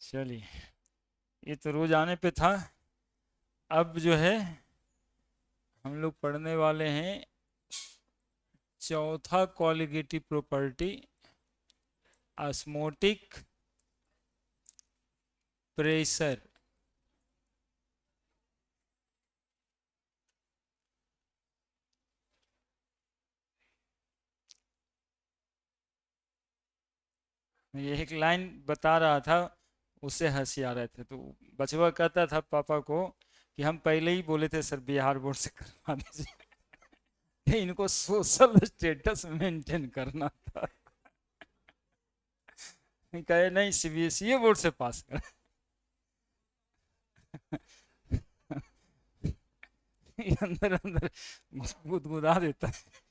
चलिए, ये तो रोज आने पे था। अब जो है हम लोग पढ़ने वाले हैं चौथा कॉलिगेटिव प्रॉपर्टी, ऑस्मोटिक प्रेशर। ये एक लाइन बता रहा था, उससे हंसी आ रहे थे, तो बचवा कहता था पापा को कि हम पहले ही बोले थे सर बिहार बोर्ड से करवा दीजिए। कि इनको सोशल स्टेटस मेंटेन करना था। कहे नहीं, सीबीएसई बोर्ड से पास कर। ये अंदर अंदर गुदगुदा देता है।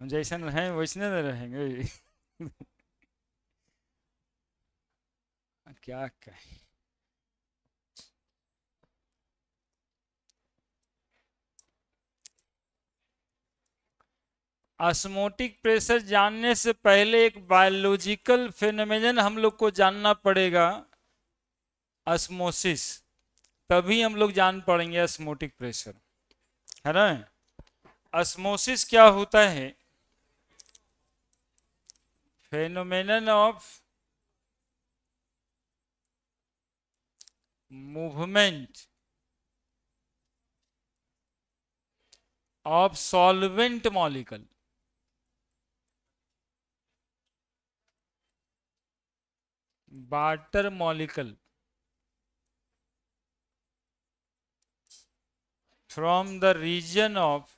जैसन हैं वैसने न रहेंगे। क्या कहें। ऑस्मोटिक प्रेशर जानने से पहले एक बायोलॉजिकल फेनोमेनन हम लोग को जानना पड़ेगा, ऑस्मोसिस। तभी हम लोग जान पाएंगे ऑस्मोटिक प्रेशर, है ना। ऑस्मोसिस क्या होता है? Phenomenon of movement of solvent molecule, water molecule from the region of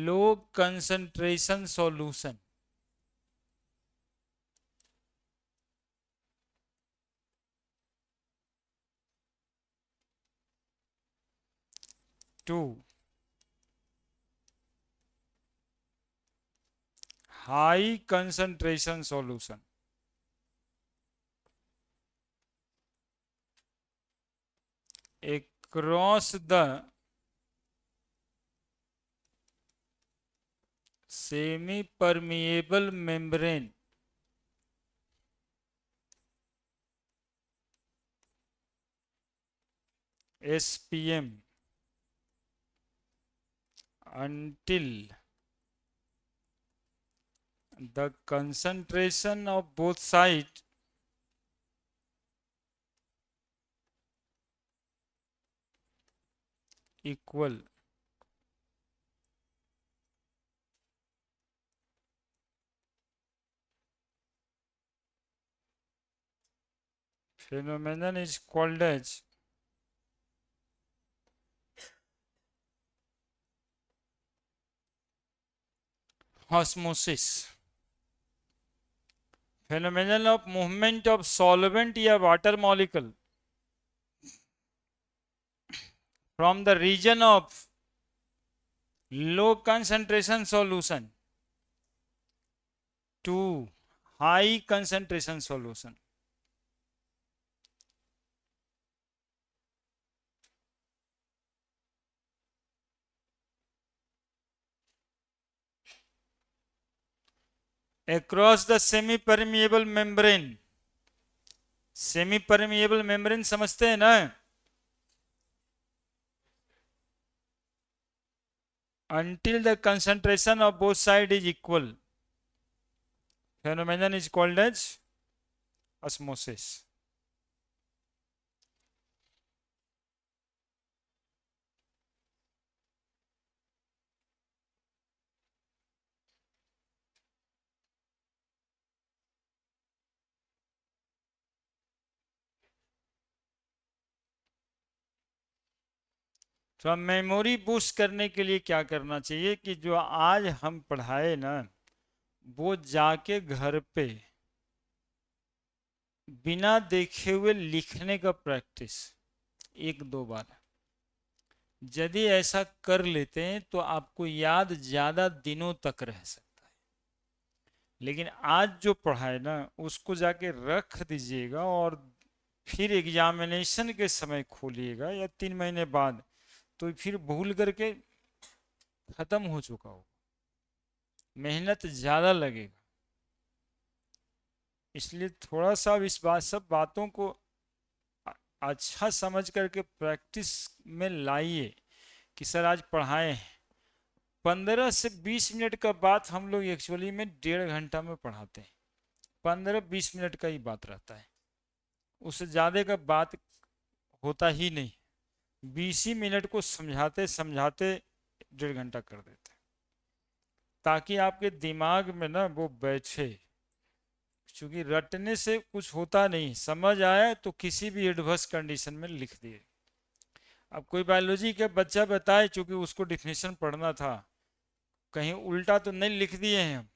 low concentration solution to high concentration solution across the semi permeable membrane SPM until the concentration of both sides equal. Phenomenon is called as osmosis. Phenomenon of movement of solvent या water molecule from the region of low concentration solution to high concentration solution. Across the semi permeable membrane. Semi permeable membrane समझते हैं ना? Until the concentration of both sides is equal, phenomenon is called as osmosis. तो memory boost करने के लिए क्या करना चाहिए कि जो आज हम पढ़ाए ना, वो जाके घर पे बिना देखे हुए लिखने का प्रैक्टिस एक दो बार। यदि ऐसा कर लेते हैं तो आपको याद ज्यादा दिनों तक रह सकता है। लेकिन आज जो पढ़ाए ना उसको जाके रख दीजिएगा और फिर एग्जामिनेशन के समय खोलिएगा या 3 महीने बाद, तो फिर भूल करके खत्म हो चुका हो, मेहनत ज़्यादा लगेगा। इसलिए थोड़ा सा इस बात सब बातों को अच्छा समझ करके प्रैक्टिस में लाइए कि सर आज पढ़ाए हैं। 15 से 20 मिनट का बात हम लोग एक्चुअली में 1.5 घंटा में पढ़ाते हैं। 15-20 मिनट का ही बात रहता है, उससे ज़्यादा का बात होता ही नहीं। 20 ही मिनट को समझाते समझाते 1.5 घंटा कर देते हैं, ताकि आपके दिमाग में ना वो बैठे। क्योंकि रटने से कुछ होता नहीं, समझ आया तो किसी भी एडवर्स कंडीशन में लिख दिए। अब कोई बायोलॉजी का बच्चा बताए, चूंकि उसको डिफिनेशन पढ़ना था, कहीं उल्टा तो नहीं लिख दिए हैं हम,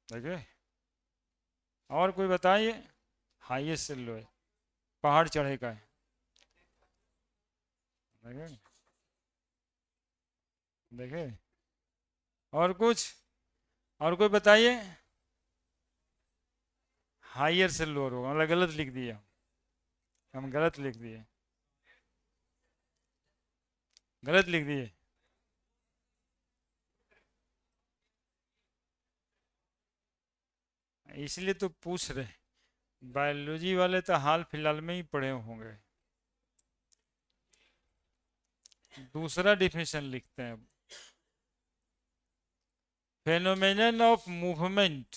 देखिए। और कोई बताइए, हाईएस्ट से लो है, पहाड़ चढ़े का है, देखे देखे। और कुछ, और कोई बताइए। हायर से लोअर होगा, मतलब गलत लिख दिया, हम गलत लिख दिए, गलत लिख दिए। इसलिए तो पूछ रहे, बायोलॉजी वाले तो हाल फिलहाल में ही पढ़े होंगे। दूसरा डिफिनेशन लिखते हैं, phenomenon of movement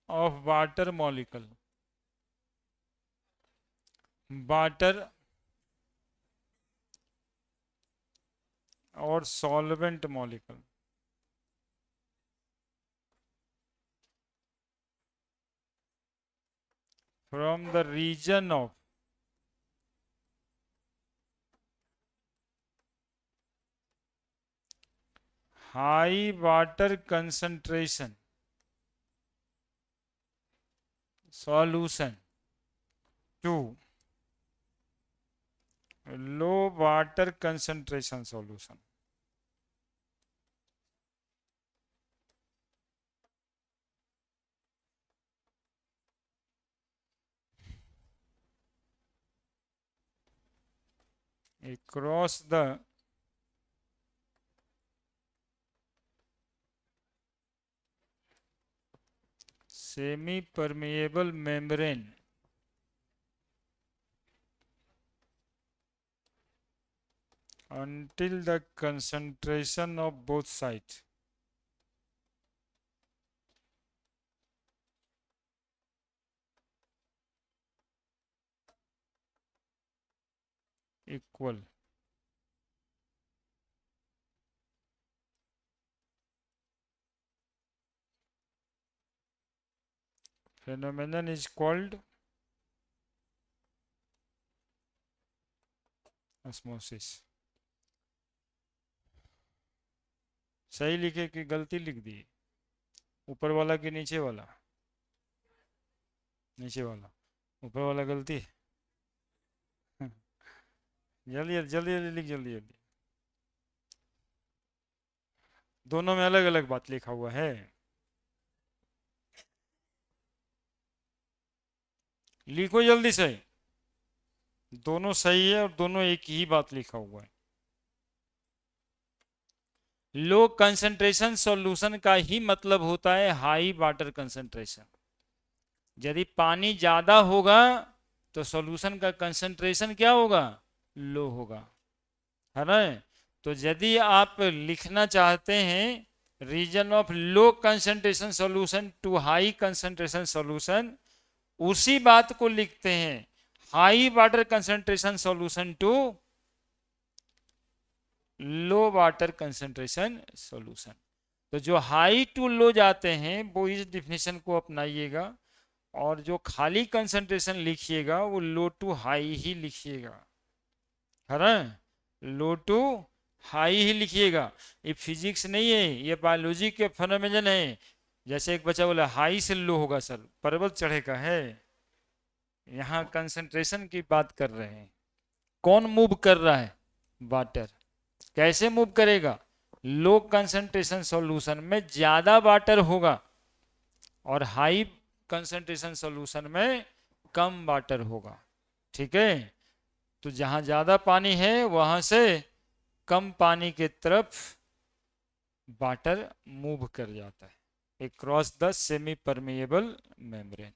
of water molecule, water और solvent molecule from the region of high water concentration solution to low water concentration solution. Across the semi-permeable membrane until the concentration of both sides equal. Phenomenon is called osmosis. सही लिखे कि गलती लिख दी? ऊपर वाला कि नीचे वाला? नीचे वाला, ऊपर वाला गलती। जल्दी जल्दी जल्दी लिख, जल्दी जल्दी। दोनों में अलग अलग बात लिखा हुआ है, लिखो जल्दी से। दोनों सही है और दोनों एक ही बात लिखा हुआ है। लो कंसंट्रेशन सॉल्यूशन का ही मतलब होता है हाई वाटर कंसंट्रेशन। यदि पानी ज्यादा होगा तो सॉल्यूशन का कंसंट्रेशन क्या होगा? लो होगा, है ना। तो यदि आप लिखना चाहते हैं reason of low concentration solution to high concentration solution, उसी बात को लिखते हैं high water concentration solution to low water concentration solution. तो जो हाई टू लो जाते हैं वो इस डिफिनेशन को अपनाइएगा, और जो खाली कंसंट्रेशन लिखिएगा वो लो टू हाई ही लिखिएगा, है ना। लो टू हाई ही लिखिएगा। ये फिजिक्स नहीं है, ये बायोलॉजी के फेनोमेनन है। जैसे एक बच्चा बोला हाई से लो होगा सर, पर्वत चढ़े का है। यहाँ कंसंट्रेशन की बात कर रहे हैं। कौन मूव कर रहा है? वाटर। कैसे मूव करेगा? लो कंसंट्रेशन सॉल्यूशन में ज्यादा वाटर होगा और हाई कंसंट्रेशन सॉल्यूशन में कम वाटर होगा। ठीक है, तो जहां ज्यादा पानी है वहां से कम पानी के तरफ वाटर मूव कर जाता है across the semi permeable membrane.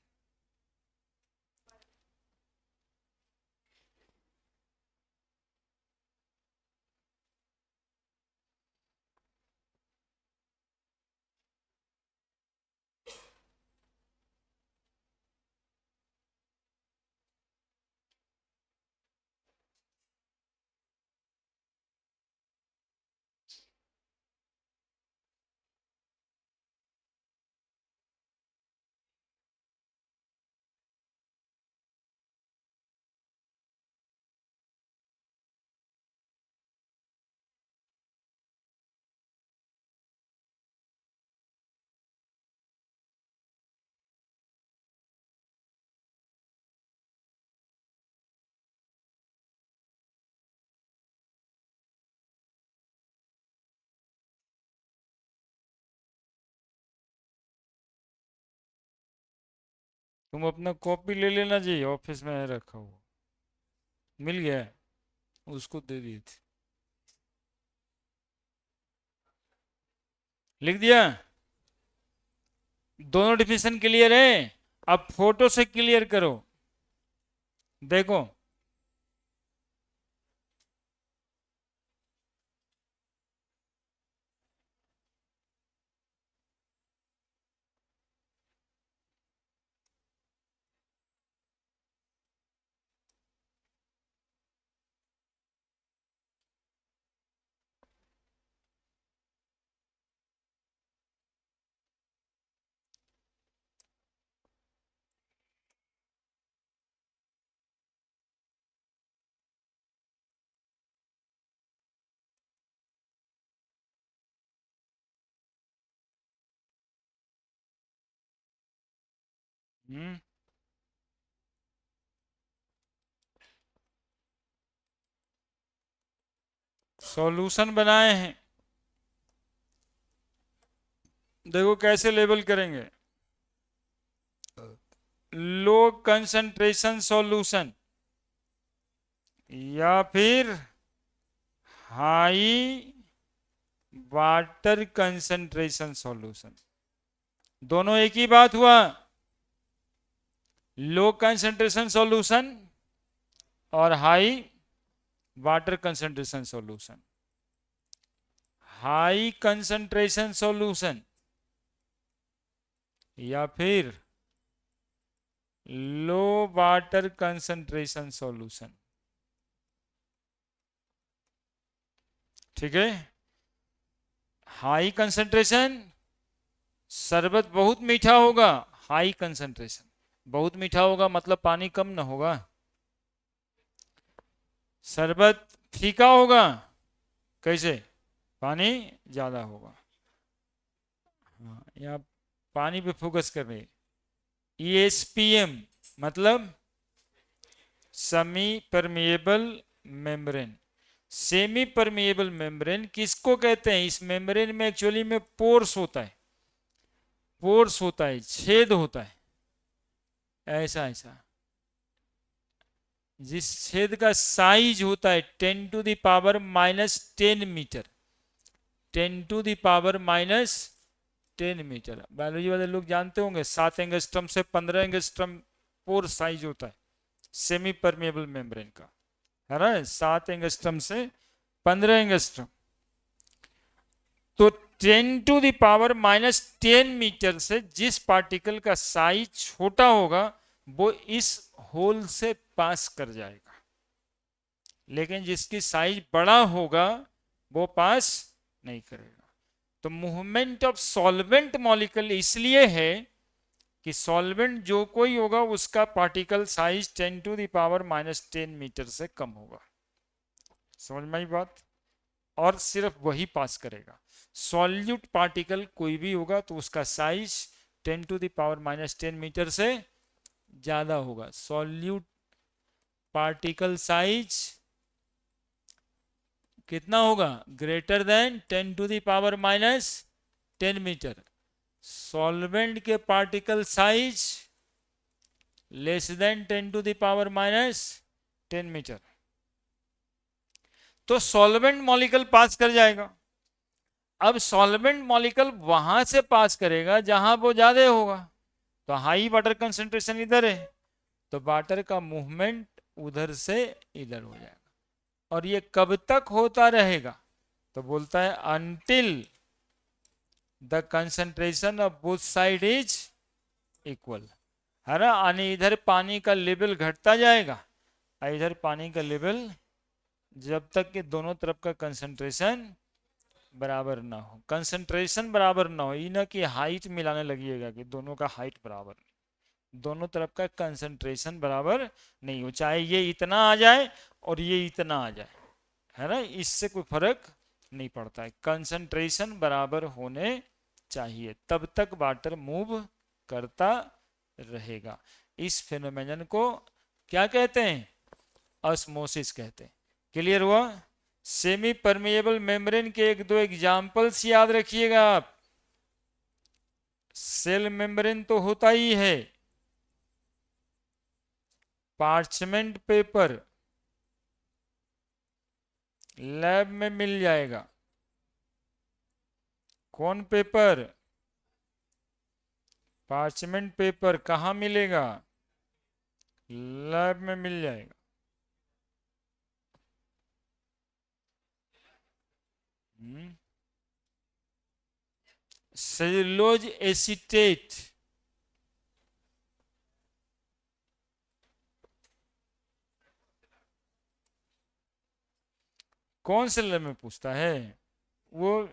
तुम अपना कॉपी ले लेना जी, ऑफिस में है रखा हुआ, मिल गया है? उसको दे दिए थे। लिख दिया? दोनों डिफिनेशन क्लियर है? अब फोटो से क्लियर करो, देखो। हम्म, सॉल्यूशन बनाए हैं, देखो कैसे लेबल करेंगे। लो कंसंट्रेशन सॉल्यूशन या फिर हाई वाटर कंसंट्रेशन सॉल्यूशन, दोनों एक ही बात हुआ। लो कंसंट्रेशन सॉल्यूशन और high water concentration solution. High concentration solution या फिर लो वाटर कंसंट्रेशन सॉल्यूशन। ठीक है, हाई कंसंट्रेशन, शरबत बहुत मीठा होगा। हाई कंसंट्रेशन, बहुत मीठा होगा मतलब पानी कम ना होगा। शरबत फीका होगा, कैसे? पानी ज्यादा होगा। हाँ, यहाँ पानी पे फोकस कर रहे। ESPM मतलब semi permeable membrane. Semi permeable membrane किसको कहते हैं? इस मेम्ब्रेन में एक्चुअली में पोर्स होता है, पोर्स होता है, छेद होता है, ऐसा ऐसा, जिस छेद का साइज होता है 10⁻⁻10 मीटर। 10⁻⁻10 मीटर। बायोलॉजी वाले लोग जानते होंगे, 7 एंगस्ट्रम से 15 एंगस्ट्रम पोर साइज होता है सेमी परमिएबल मेम्ब्रेन का, है ना? 7 एंगस्ट्रम से 15 एंगस्ट्रम। तो 10⁻⁻10 मीटर से जिस पार्टिकल का साइज छोटा होगा वो इस होल से पास कर जाएगा, लेकिन जिसकी साइज बड़ा होगा वो पास नहीं करेगा। तो मूवमेंट ऑफ सॉल्वेंट मॉलिक्यूल इसलिए है कि सॉल्वेंट जो कोई होगा उसका पार्टिकल साइज 10⁻⁻10 मीटर से कम होगा। समझ में आई बात? और सिर्फ वही पास करेगा। सॉल्यूट पार्टिकल कोई भी होगा तो उसका साइज 10⁻⁻10 मीटर से ज्यादा होगा। सॉल्यूट पार्टिकल साइज कितना होगा? Greater than 10⁻⁻10 metre. सॉल्वेंट के particle size less than 10⁻⁻10 metre, तो सॉल्वेंट मॉलिक्यूल पास कर जाएगा। अब सॉल्वेंट मॉलिक्यूल वहां से पास करेगा जहां वो ज्यादा होगा, तो हाई वाटर कंसेंट्रेशन इधर है, तो वाटर का मूवमेंट उधर से इधर हो जाएगा। और ये कब तक होता रहेगा, तो बोलता है until the concentration of both side is equal, है ना। यानी इधर पानी का लेवल घटता जाएगा और इधर पानी का लेवल, जब तक कि दोनों तरफ का कंसंट्रेशन बराबर ना हो। कंसंट्रेशन बराबर ना हो, ये ना कि हाइट मिलाने लगिएगा कि दोनों का हाइट बराबर, दोनों तरफ का कंसंट्रेशन बराबर नहीं हो, चाहे ये इतना आ जाए और ये इतना आ जाए, है ना, इससे कोई फर्क नहीं पड़ता है। कंसंट्रेशन बराबर होने चाहिए, तब तक वाटर मूव करता रहेगा। इस फेनोमेनन को क्या कहते हैं, ऑस्मोसिस कहते हैं। क्लियर हुआ। सेमी परमेएबल मेम्ब्रेन के एक दो एग्जाम्पल्स याद रखिएगा आप। सेल मेम्ब्रेन तो होता ही है, पार्चमेंट पेपर लैब में मिल जाएगा। कौन पेपर, पार्चमेंट पेपर कहाँ मिलेगा, लैब में मिल जाएगा। सेलुलोज एसीटेट, कौन से लैब में पूछता है, वो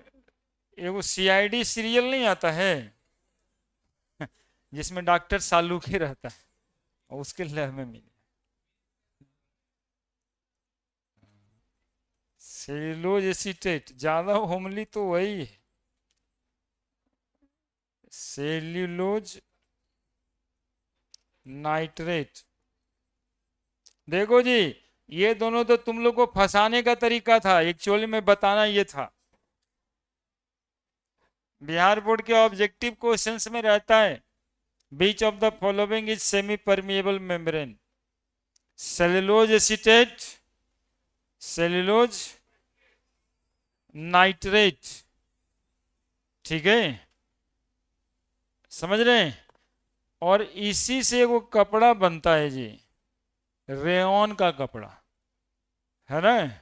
एगो सीआईडी सीरियल नहीं आता है जिसमें डॉक्टर सालू के रहता है, उसके लैब में मिले। सेलुलोज एसीटेट ज्यादा होमली तो वही है, सेल्यूलोज नाइट्रेट। देखो जी, ये दोनों तो तुम लोग को फंसाने का तरीका था, एक्चुअली में बताना ये था। बिहार बोर्ड के ऑब्जेक्टिव क्वेश्चंस में रहता है, which of the following is semi permeable membrane, cellulose acetate, cellulose nitrate. ठीक है, समझ रहे हैं। और इसी से वो कपड़ा बनता है जी, रेयन का कपड़ा, है ना।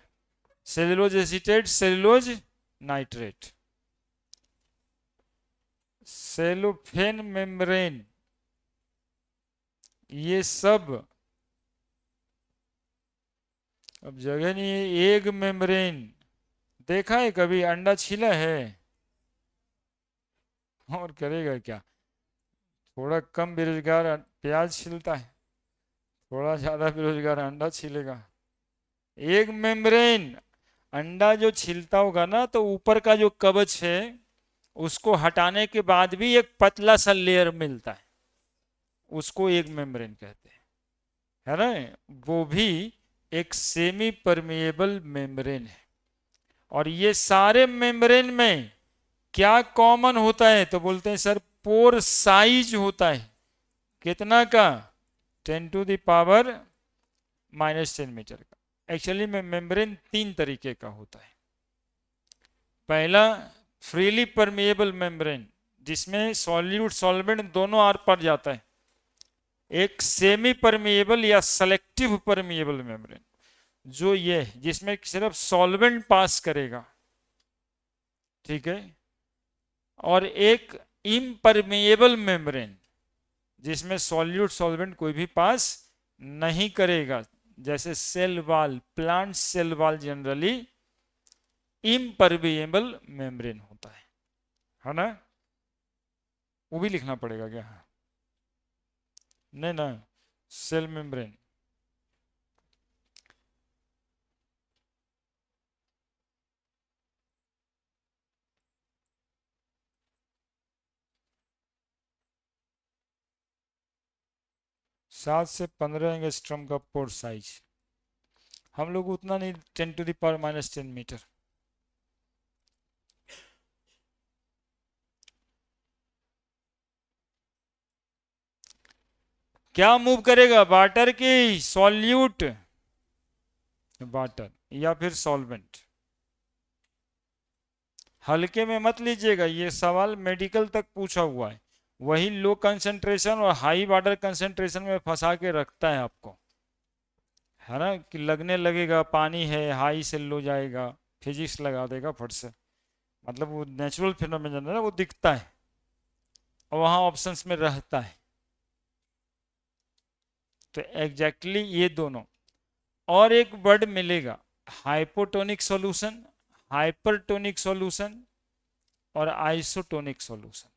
Cellulose acetate, cellulose nitrate, cellophane membrane, ये सब अब जगह नहीं है। एग मेम्ब्रेन देखा है कभी, अंडा छीला है, और करेगा क्या, थोड़ा कम बेरोजगार प्याज छीलता है, थोड़ा ज्यादा बेरोजगार अंडा छीलेगा। एग मेम्ब्रेन, अंडा जो छीलता होगा ना, तो ऊपर का जो कवच है उसको हटाने के बाद भी एक पतला सा लेयर मिलता है, उसको एग मेम्ब्रेन कहते हैं, है ना। वो भी एक सेमी परमिएबल मेम्ब्रेन है। और ये सारे मेम्ब्रेन में क्या कॉमन होता है, तो बोलते हैं सर पोर साइज होता है, कितना का, 10⁻⁻10 मीटर का। एक्चुअली में मेम्ब्रेन तीन तरीके का होता है। पहला फ्रीली परमिएबल मेम्ब्रेन, जिसमें सॉल्यूट सॉल्वेंट दोनों आर पार जाता है। एक सेमी परमिएबल या सेलेक्टिव परमिएबल मेम्ब्रेन, जो ये जिसमें सिर्फ सॉल्वेंट पास करेगा, ठीक है। और एक इम्परमिएबल मेम्ब्रेन, जिसमें सॉल्यूट सॉल्वेंट कोई भी पास नहीं करेगा, जैसे cell wall, plant cell wall generally impermeable membrane होता है ना। वो भी लिखना पड़ेगा क्या, नहीं ना, सेल मेम्ब्रेन। सात से 15 एंगस्ट्रॉम का पोर साइज, हम लोग उतना नहीं, 10⁻⁻10 मीटर। क्या मूव करेगा, वाटर की सॉल्यूट, वाटर या फिर सॉल्वेंट। हल्के में मत लीजिएगा, ये सवाल मेडिकल तक पूछा हुआ है। वही लो कंसंट्रेशन और हाई वाटर कंसंट्रेशन में फंसा के रखता है आपको, है ना, कि लगने लगेगा पानी है, हाई से लो जाएगा, फिजिक्स लगा देगा फट से। मतलब वो नेचुरल फिनोमिनन है ना, वो दिखता है और वहाँ ऑप्शंस में रहता है। तो एग्जैक्टली ये दोनों। और एक वर्ड मिलेगा, हाइपोटोनिक सॉल्यूशन, हाइपरटोनिक सॉल्यूशन और आइसोटोनिक सॉल्यूशन।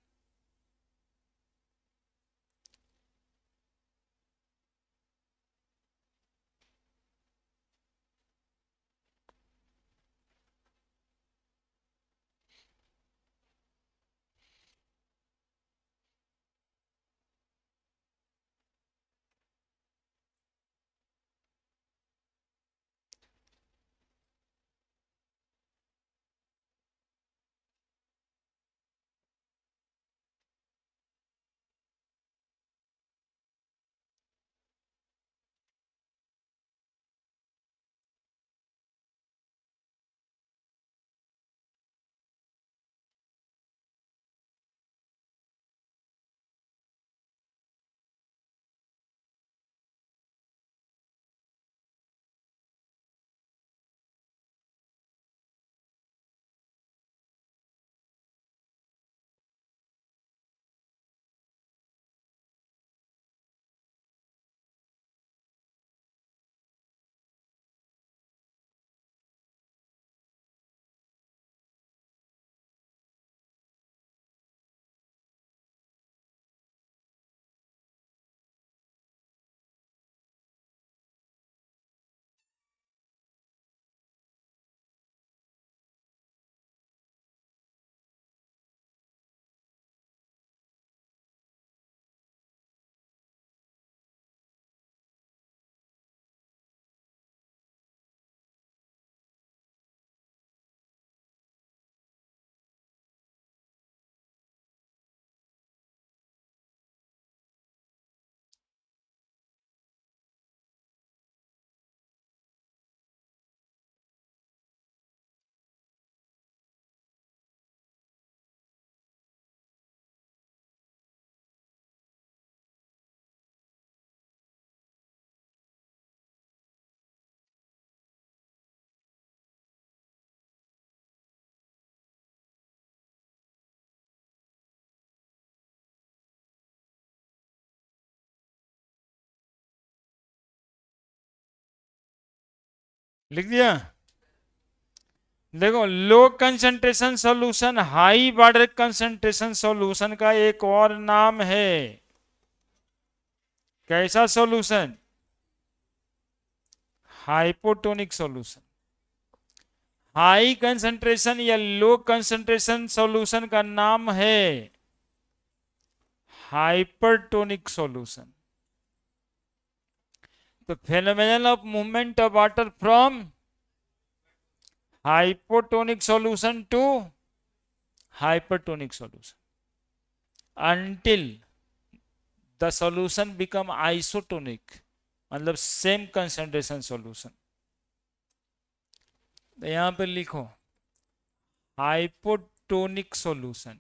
लिख दिया। देखो, low concentration solution high water concentration solution का एक और नाम है। कैसा solution? Hypotonic solution. High concentration या लो कंसंट्रेशन सॉल्यूशन का नाम है हाइपरटोनिक सॉल्यूशन। तो phenomenon of movement of water from hypotonic solution to hypertonic solution until the solution become isotonic, मतलब सेम कंसंट्रेशन सॉल्यूशन। तो यहां पे लिखो hypotonic solution.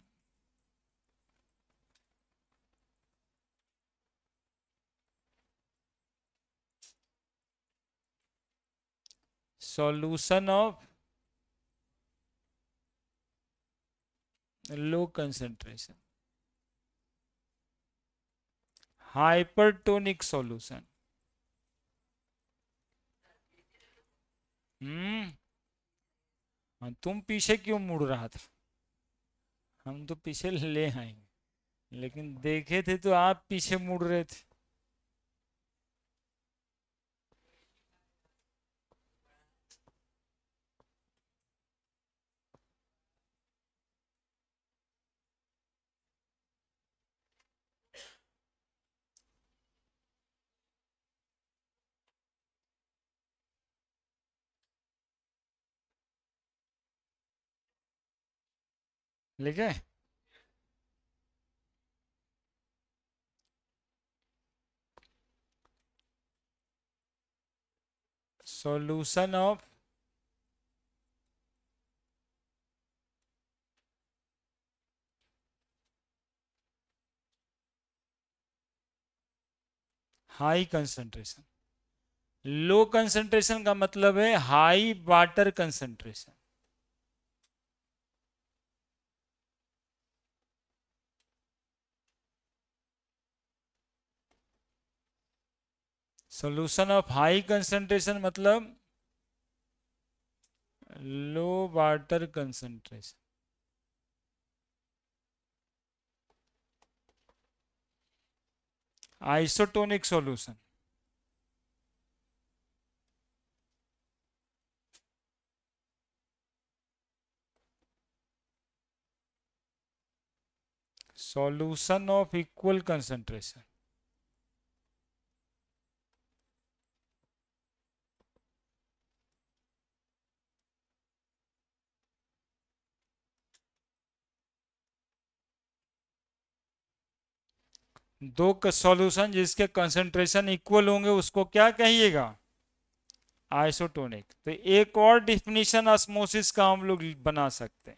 Solution of low concentration, hypertonic solution. हम्म। हाँ, तुम पीछे क्यों मुड़ रहा था? हम तो पीछे ले आएंगे, लेकिन देखे थे तो आप पीछे मुड़ रहे थे। लिखे? Solution of high concentration. Low concentration का मतलब है high water concentration. Solution of high concentration मतलब low water concentration. Isotonic solution. Solution of equal concentration. दो सॉल्यूशन जिसके कंसंट्रेशन इक्वल होंगे उसको क्या कहिएगा? आइसोटोनिक। तो एक और डिफिनीशन ऑस्मोसिस का हम लोग बना सकते हैं।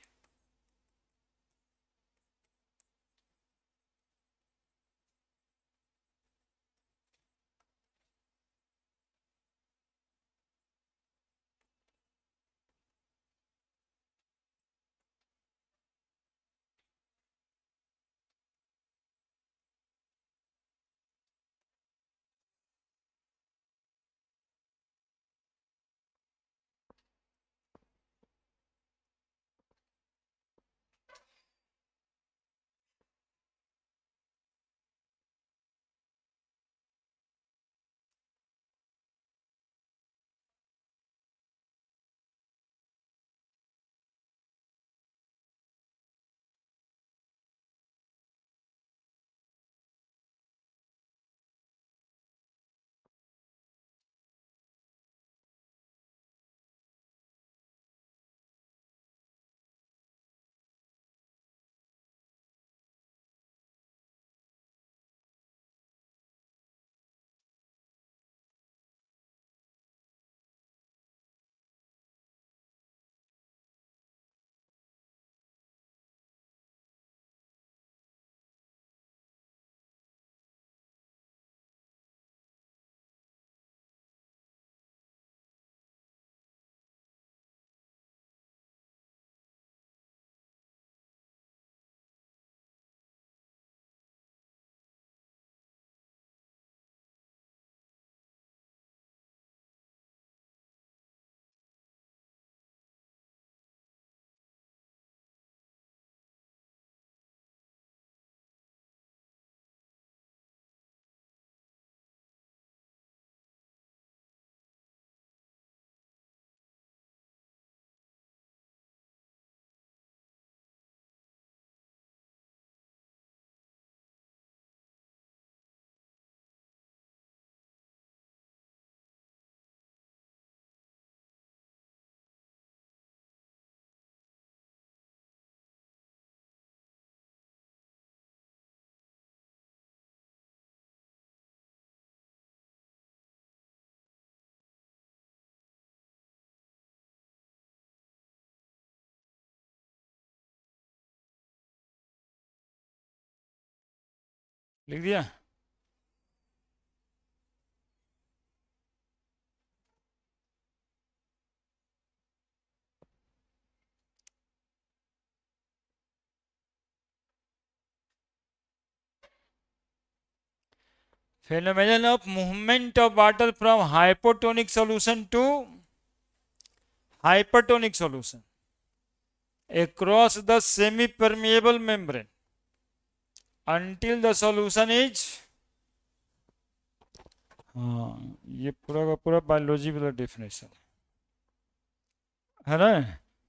लिख दिया। Phenomenon of movement of water from hypotonic solution to hypertonic solution across the semi-permeable membrane until the solution is। हाँ, ये पूरा का पूरा बायोलॉजी वाला डेफिनेशन है ना।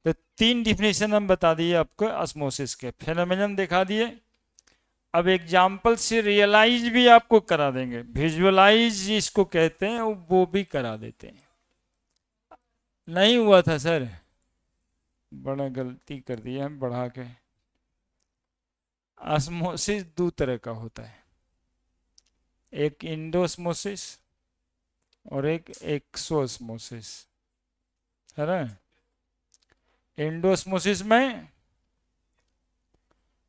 तो तीन डिफिनेशन हम बता दिए आपको ऑस्मोसिस के, फेनोमेनन दिखा दिए। अब एग्जाम्पल से रियलाइज भी आपको करा देंगे, विजुअलाइज इसको कहते हैं, वो भी करा देते हैं। नहीं हुआ था सर, बड़ा गलती कर दिया हम बढ़ा के। ऑस्मोसिस दो तरह का होता है, एक इंडोस्मोसिस और एक एक्सोस्मोसिस, है ना। एंडोस्मोसिस में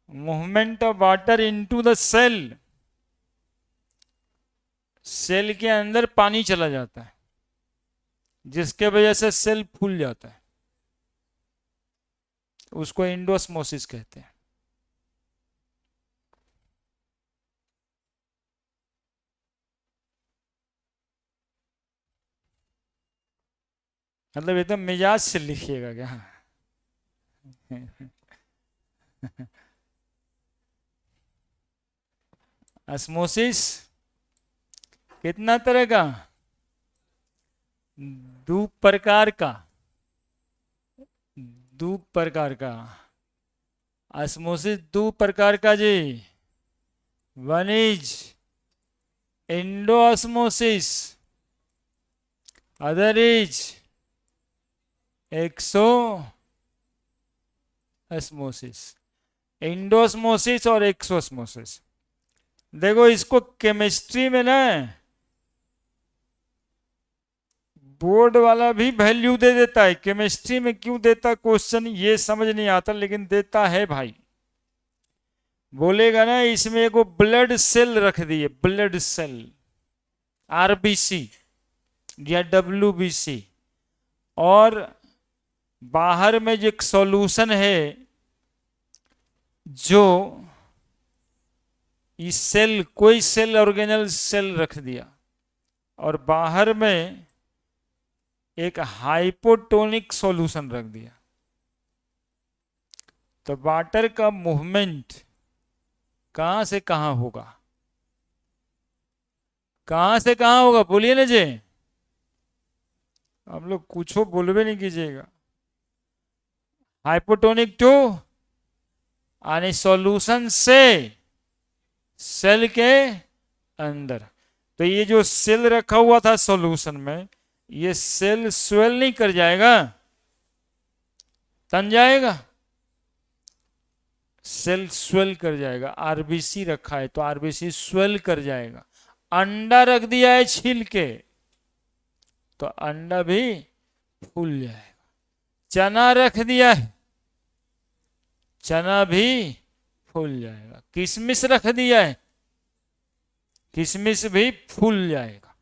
movement of water into the cell, cell के अंदर पानी चला जाता है जिसके वजह से सेल फूल जाता है, उसको एंडोस्मोसिस कहते हैं। मतलब एकदम मिजाज से लिखिएगा क्या। ऑस्मोसिस कितना तरह का, दो प्रकार का, दो प्रकार का ऑस्मोसिस, दो प्रकार का जी। One is endosmosis, other is exosmosis. Endosmosis और एक्सोऑस्मोसिस, देखो इसको केमिस्ट्री में ना बोर्ड वाला भी वैल्यू दे देता है, केमिस्ट्री में क्यों देता क्वेश्चन ये समझ नहीं आता, लेकिन देता है भाई। बोलेगा ना इसमें एगो ब्लड सेल रख दिए, ब्लड सेल, आरबीसी या डब्ल्यूबीसी, और बाहर में जो एक सॉल्यूशन है जो इस सेल, कोई सेल ऑर्गेनल सेल रख दिया, और बाहर में एक हाइपोटोनिक सॉल्यूशन रख दिया, तो वाटर का मूवमेंट कहां से कहां होगा, कहां से कहां होगा, बोलिए ना जी। आप लोग कुछ बोलवे नहीं कीजिएगा। हाइपोटोनिक टू यानी सॉल्यूशन से सेल के अंदर। तो ये जो सेल रखा हुआ था सॉल्यूशन में, ये सेल स्वेल नहीं कर जाएगा, तन जाएगा, सेल स्वेल कर जाएगा। आरबीसी रखा है तो आरबीसी स्वेल कर जाएगा। अंडा रख दिया है छील के तो अंडा भी फूल जाएगा। चना रख दिया है, चना भी फूल जाएगा। किशमिश रख दिया है, किशमिश भी फूल जाएगा।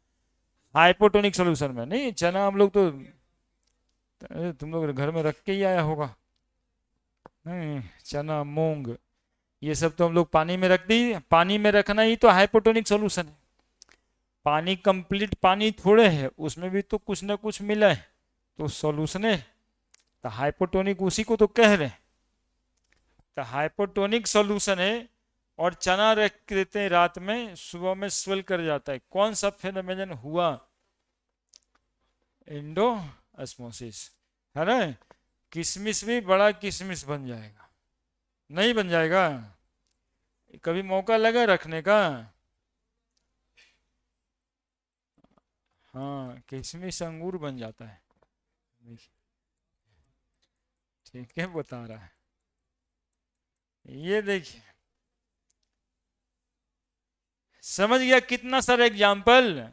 हाइपोटोनिक सॉल्यूशन में नहीं। चना हम लोग तो तुम लोग घर में रख के ही आया होगा, नहीं चना मूंग ये सब तो हम लोग पानी में रख दी। पानी में रखना ही तो हाइपोटोनिक सॉल्यूशन है। पानी कंप्लीट पानी थोड़े है, उसमें भी तो कुछ ना कुछ मिला है, तो सॉल्यूशन है। तो हाइपोटोनिक उसी को तो कह रहे हैं। तो हाइपोटोनिक सॉल्यूशन है, और चना रख देते हैं रात में, सुबह में स्वेल कर जाता है। कौन सा फेनोमेनन हुआ, एंडोऑस्मोसिस, है ना। किशमिश भी बड़ा किशमिश बन जाएगा, नहीं बन जाएगा। कभी मौका लगा रखने का। हाँ किशमिश अंगूर बन जाता है, ठीक है बता रहा है। ये देखिए समझ गया कितना सारा एग्जाम्पल,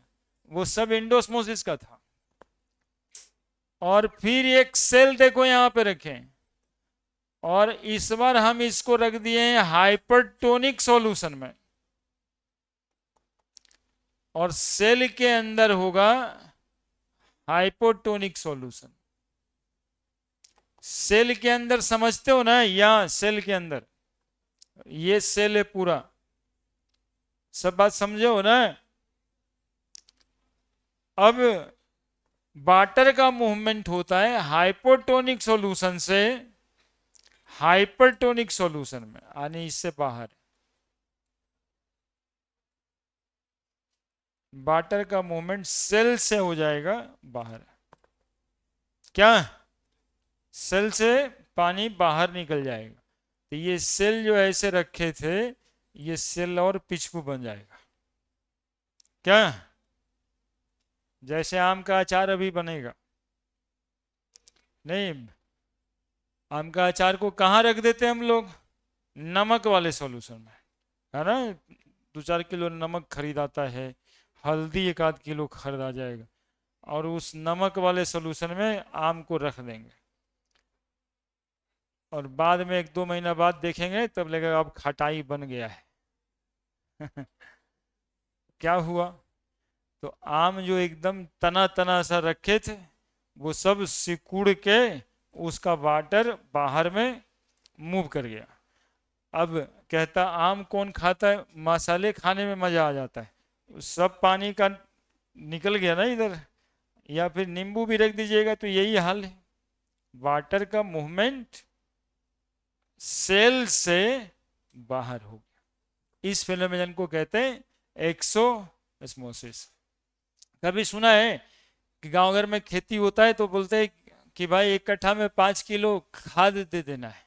वो सब एंडोस्मोसिस का था। और फिर एक सेल देखो यहां पे रखें, और इस बार हम इसको रख दिए हैं हाइपरटोनिक सॉल्यूशन में, और सेल के अंदर होगा हाइपोटोनिक सॉल्यूशन। सेल के अंदर समझते हो ना, या सेल के अंदर ये सेल है पूरा, सब बात समझे हो ना। अब वाटर का मूवमेंट होता है हाइपोटोनिक सॉल्यूशन से हाइपरटोनिक सॉल्यूशन में, यानी इससे बाहर। वाटर का मूवमेंट सेल से हो जाएगा बाहर। क्या, सेल से पानी बाहर निकल जाएगा। तो ये सेल जो ऐसे रखे थे, ये सेल और पिचकू बन जाएगा। क्या, जैसे आम का अचार अभी बनेगा, नहीं आम का अचार को कहाँ रख देते हैं हम लोग, नमक वाले सॉल्यूशन में, है ना। 2-4 किलो नमक खरीदाता है, हल्दी 1-आध किलो खरीदा जाएगा, और उस नमक वाले सोल्यूशन में आम को रख देंगे, और बाद में 1-2 महीना बाद देखेंगे तब लगेगा अब खटाई बन गया है। क्या हुआ? तो आम जो एकदम तना तना सा रखे थे वो सब सिकुड़ के उसका वाटर बाहर में मूव कर गया। अब कहता आम कौन खाता है, मसाले खाने में मजा आ जाता है, सब पानी का निकल गया ना इधर। या फिर नींबू भी रख दीजिएगा तो यही हाल है, वाटर का मूवमेंट सेल से बाहर हो गया। इस फिनोमेनन को कहते हैं एक्सोस्मोसिस। कभी सुना है कि गांव घर में खेती होता है तो बोलते हैं कि भाई 1 कट्ठा में 5 किलो खाद दे देना है।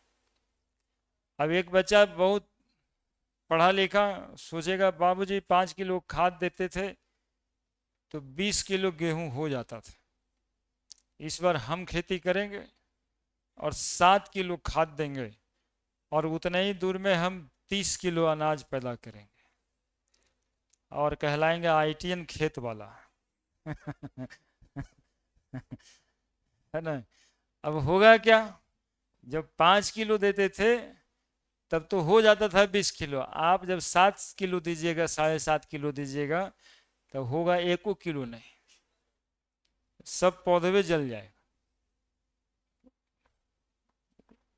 अब एक बच्चा बहुत पढ़ा लिखा सोचेगा बाबूजी 5 किलो खाद देते थे तो 20 किलो गेहूं हो जाता था, इस बार हम खेती करेंगे और 7 किलो खाद देंगे और उतने ही दूर में हम 30 किलो अनाज पैदा करेंगे और कहलाएंगे आईटीएन खेत वाला। है ना? अब होगा क्या, जब 5 किलो देते थे तब तो हो जाता था 20 किलो, आप जब 7 किलो दीजिएगा, 7.5 किलो दीजिएगा, तब होगा 1 किलो नहीं, सब पौधे में जल जाएगा।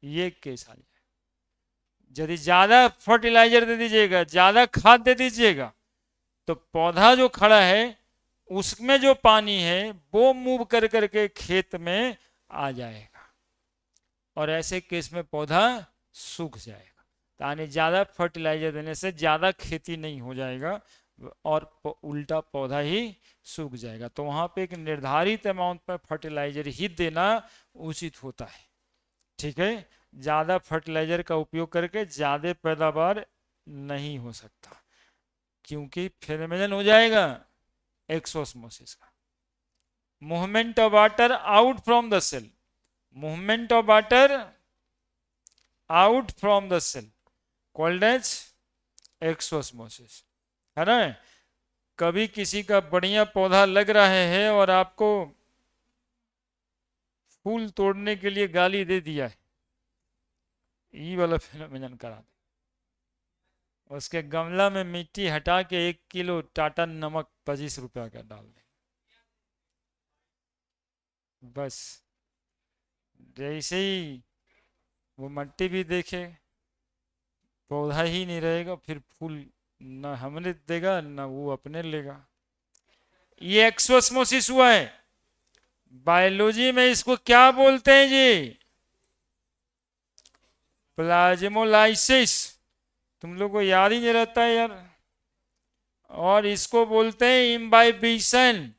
ये केस आ जाए। यदि ज्यादा फर्टिलाइजर दे दीजिएगा, ज्यादा खाद दे दीजिएगा, तो पौधा जो खड़ा है उसमें जो पानी है वो मूव कर करके खेत में आ जाएगा और ऐसे केस में पौधा सूख जाएगा। यानी ज्यादा फर्टिलाइजर देने से ज्यादा खेती नहीं हो जाएगा और उल्टा पौधा ही सूख जाएगा। तो वहां पे एक निर्धारित अमाउंट पर फर्टिलाइजर ही देना उचित होता है। ठीक है, ज्यादा फर्टिलाइजर का उपयोग करके ज्यादा पैदावार नहीं हो सकता, क्योंकि फेनोमेनन हो जाएगा एक्सोस्मोसिस का। Movement of water out from the cell, movement of water out from the cell called as exosmosis. है ना? कभी किसी का बढ़िया पौधा लग रहा है और आपको फूल तोड़ने के लिए गाली दे दिया है, ये वाला फेनोमेनन करा दे। उसके गमला में मिट्टी हटा के 1 किलो टाटा नमक 25 रुपया का डाल दे, बस जैसे ही वो मिट्टी भी देखे पौधा ही नहीं रहेगा, फिर फूल ना हमने देगा ना वो अपने लेगा। ये एक्सोस्मोसिस हुआ है। बायोलॉजी में इसको क्या बोलते हैं जी? प्लाज्मोलाइसिस। तुम लोग को याद ही नहीं रहता है यार। और इसको बोलते हैं इम्बाइबिशन।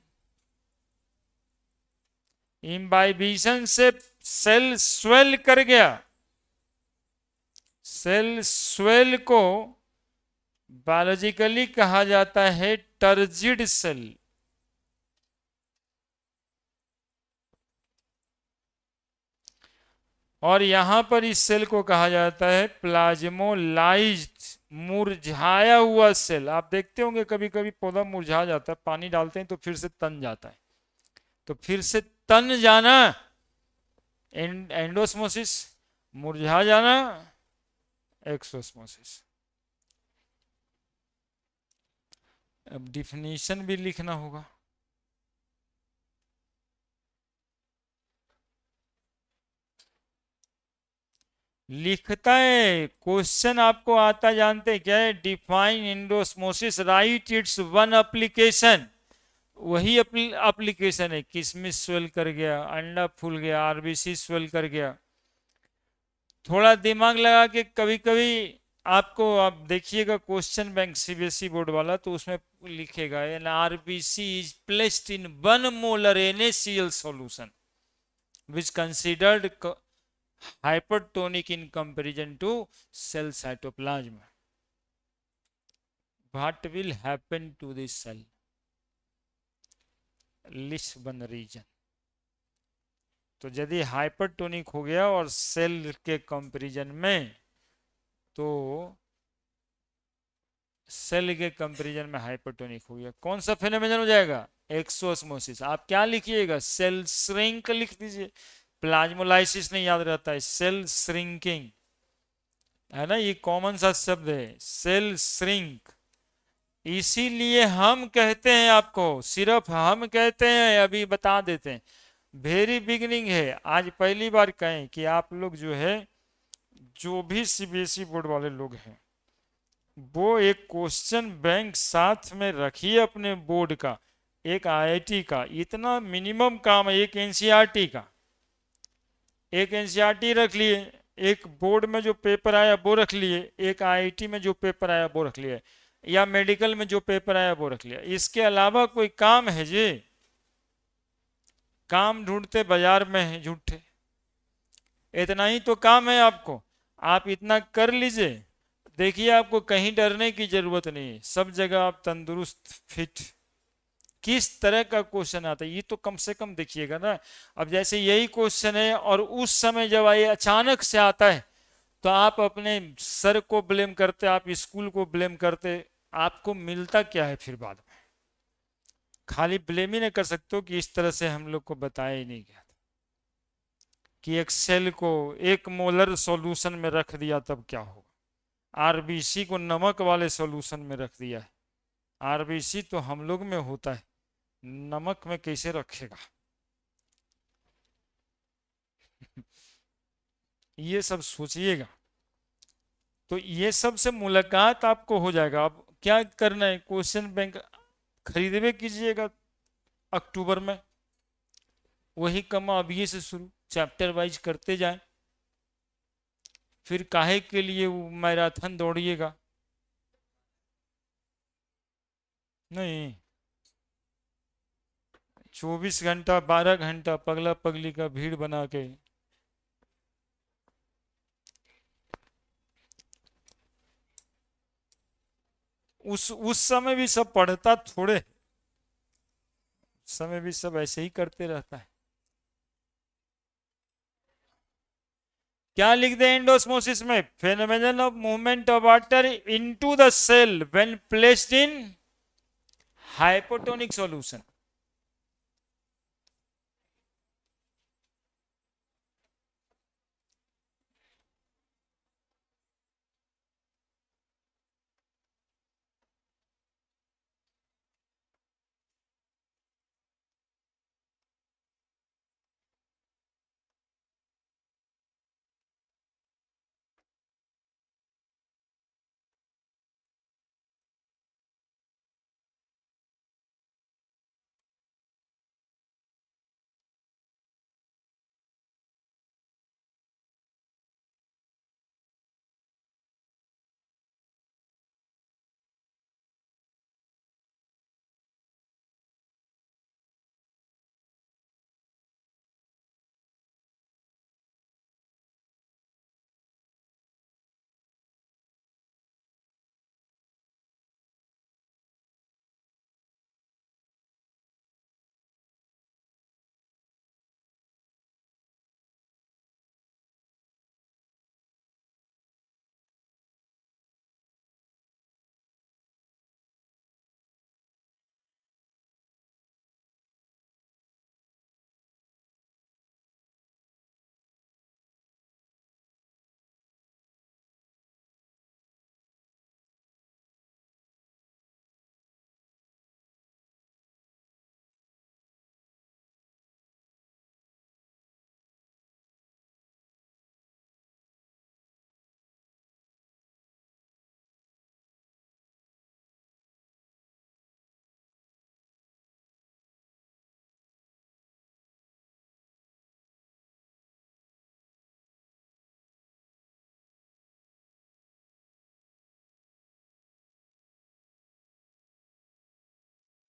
इम्बाइबिशन से सेल स्वेल कर गया। सेल स्वेल को बायोलॉजिकली कहा जाता है टर्जिड सेल। और यहां पर इस सेल को कहा जाता है प्लाज्मोलाइज्ड, मुरझाया हुआ सेल। आप देखते होंगे कभी कभी पौधा मुरझा जाता है, पानी डालते हैं तो फिर से तन जाता है। तो फिर से तन जाना एंडोस्मोसिस, मुरझा जाना एक्सोस्मोसिस। अब डिफिनीशन भी लिखना होगा। लिखता है क्वेश्चन आपको आता, जानते क्या है? Define endosmosis, right it's one application. वही एप्लीकेशन है, किसमिस स्वेल कर गया, अंडा फूल गया, आरबीसी स्वेल कर गया। थोड़ा दिमाग लगा के कभी कभी आपको, आप देखिएगा क्वेश्चन बैंक सीबीएसई बोर्ड वाला, तो उसमें लिखेगा an RBC is placed in 1 molar NaCl solution which considered hypertonic in comparison to cell cytoplasm. What will happen to this cell? Lisbon region। तो यदि हाइपरटोनिक हो गया और सेल के कंपैरिजन में, तो सेल के कंपैरिजन में हाइपरटोनिक हो गया, कौन सा फेनोमेनन हो जाएगा? एक्सोस्मोसिस। आप क्या लिखिएगा, सेल श्रिंक लिख दीजिए। प्लाज्मोलाइसिस नहीं याद रहता है, सेल श्रिंकिंग है ना, ये कॉमन सा शब्द है, सेल श्रिंक। इसीलिए हम कहते हैं आपको, सिर्फ हम कहते हैं, अभी बता देते हैं, वेरी बिगनिंग है, आज पहली बार कहें कि आप लोग जो है, जो भी सीबीएसई बोर्ड वाले लोग हैं, वो एक क्वेश्चन बैंक साथ में रखिए अपने बोर्ड का, एक आईआईटी का, इतना मिनिमम काम है, एक एनसीईआरटी का, एक एनसीईआरटी रख लिए, एक बोर्ड में जो पेपर आया वो रख लिए, एक आईआईटी में जो पेपर आया वो रख लिया, या मेडिकल में जो पेपर आया वो रख लिया। इसके अलावा कोई काम है जी? काम ढूंढते बाजार में है झूठे। इतना ही तो काम है आपको, आप इतना कर लीजिए, देखिए आपको कहीं डरने की जरूरत नहीं है, सब जगह आप तंदुरुस्त फिट। किस तरह का क्वेश्चन आता है ये तो कम से कम देखिएगा ना। अब जैसे यही क्वेश्चन है और उस समय जब ये अचानक से आता है, तो आप अपने सर को ब्लेम करते, आप स्कूल को ब्लेम करते, आपको मिलता क्या है फिर बाद में? खाली ब्लेम ही नहीं कर सकते हो कि इस तरह से हम लोग को बताया ही नहीं गया था कि एक सेल को एक मोलर सॉल्यूशन में रख दिया तब क्या होगा। आरबीसी को नमक वाले सॉल्यूशन में रख दिया है, आरबीसी तो हम लोग में होता है, नमक में कैसे रखेगा? ये सब सोचिएगा। तो ये सब से मुलाकात आपको हो जाएगा। अब क्या करना है, क्वेश्चन बैंक खरीदवे कीजिएगा अक्टूबर में, वही कम अभी से शुरू, चैप्टर वाइज करते जाएं, फिर काहे के लिए वो मैराथन दौड़िएगा? नहीं, 24 घंटा 12 घंटा पगला पगली का भीड़ बना के, उस समय भी सब पढ़ता थोड़े, समय भी सब ऐसे ही करते रहता है। क्या लिख दे एंडोस्मोसिस में? Phenomenon of movement of water into the cell when placed in hypotonic solution.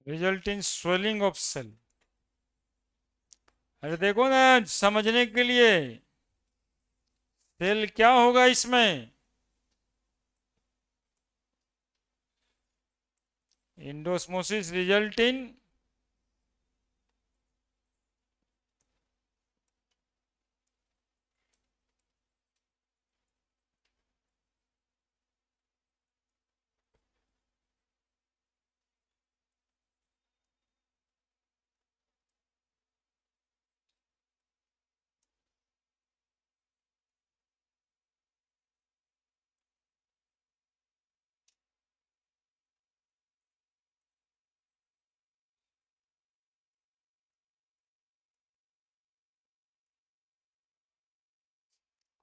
Result in swelling of cell. अरे देखो ना, समझने के लिए, सेल क्या होगा इसमें? इंडोस्मोसिस रिजल्ट इन,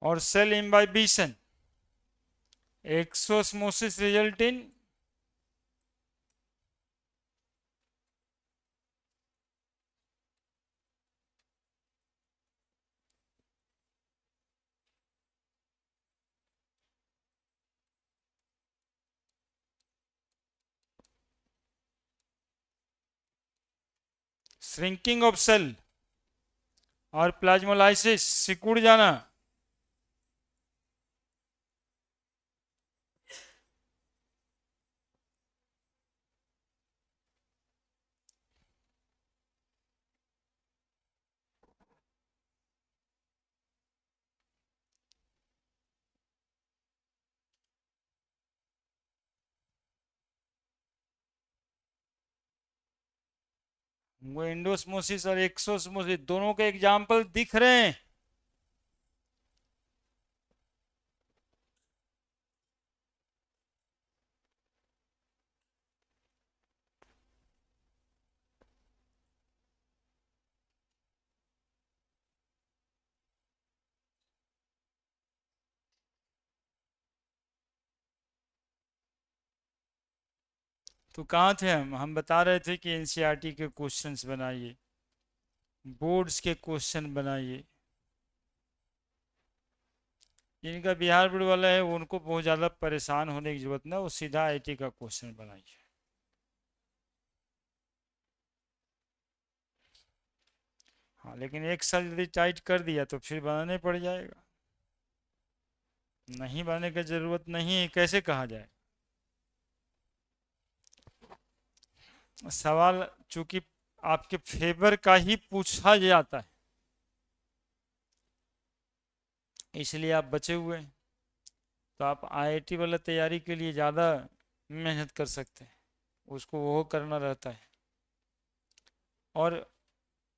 और cell imbibition, exosmosis result in shrinking of cell और प्लाज्मोलाइसिस, सिकुड़ जाना। वो एंडोस्मोसिस और एक्सोस्मोसिस दोनों के एग्जाम्पल दिख रहे हैं। तो कहाँ थे हम बता रहे थे कि एनसीईआरटी के क्वेश्चंस बनाइए, बोर्ड्स के क्वेश्चन बनाइए। जिनका बिहार बोर्ड वाला है उनको बहुत ज़्यादा परेशान होने की जरूरत ना, वो सीधा आईटी का क्वेश्चन बनाइए। हाँ, लेकिन एक साल यदि टाइट कर दिया तो फिर बनाने पड़ जाएगा। नहीं बनाने की जरूरत नहीं है, कैसे कहा जाए। सवाल चूंकि आपके फेवर का ही पूछा जाता है, इसलिए आप बचे हुए हैं। तो आप आईआईटी वाला तैयारी के लिए ज़्यादा मेहनत कर सकते हैं, उसको वो करना रहता है और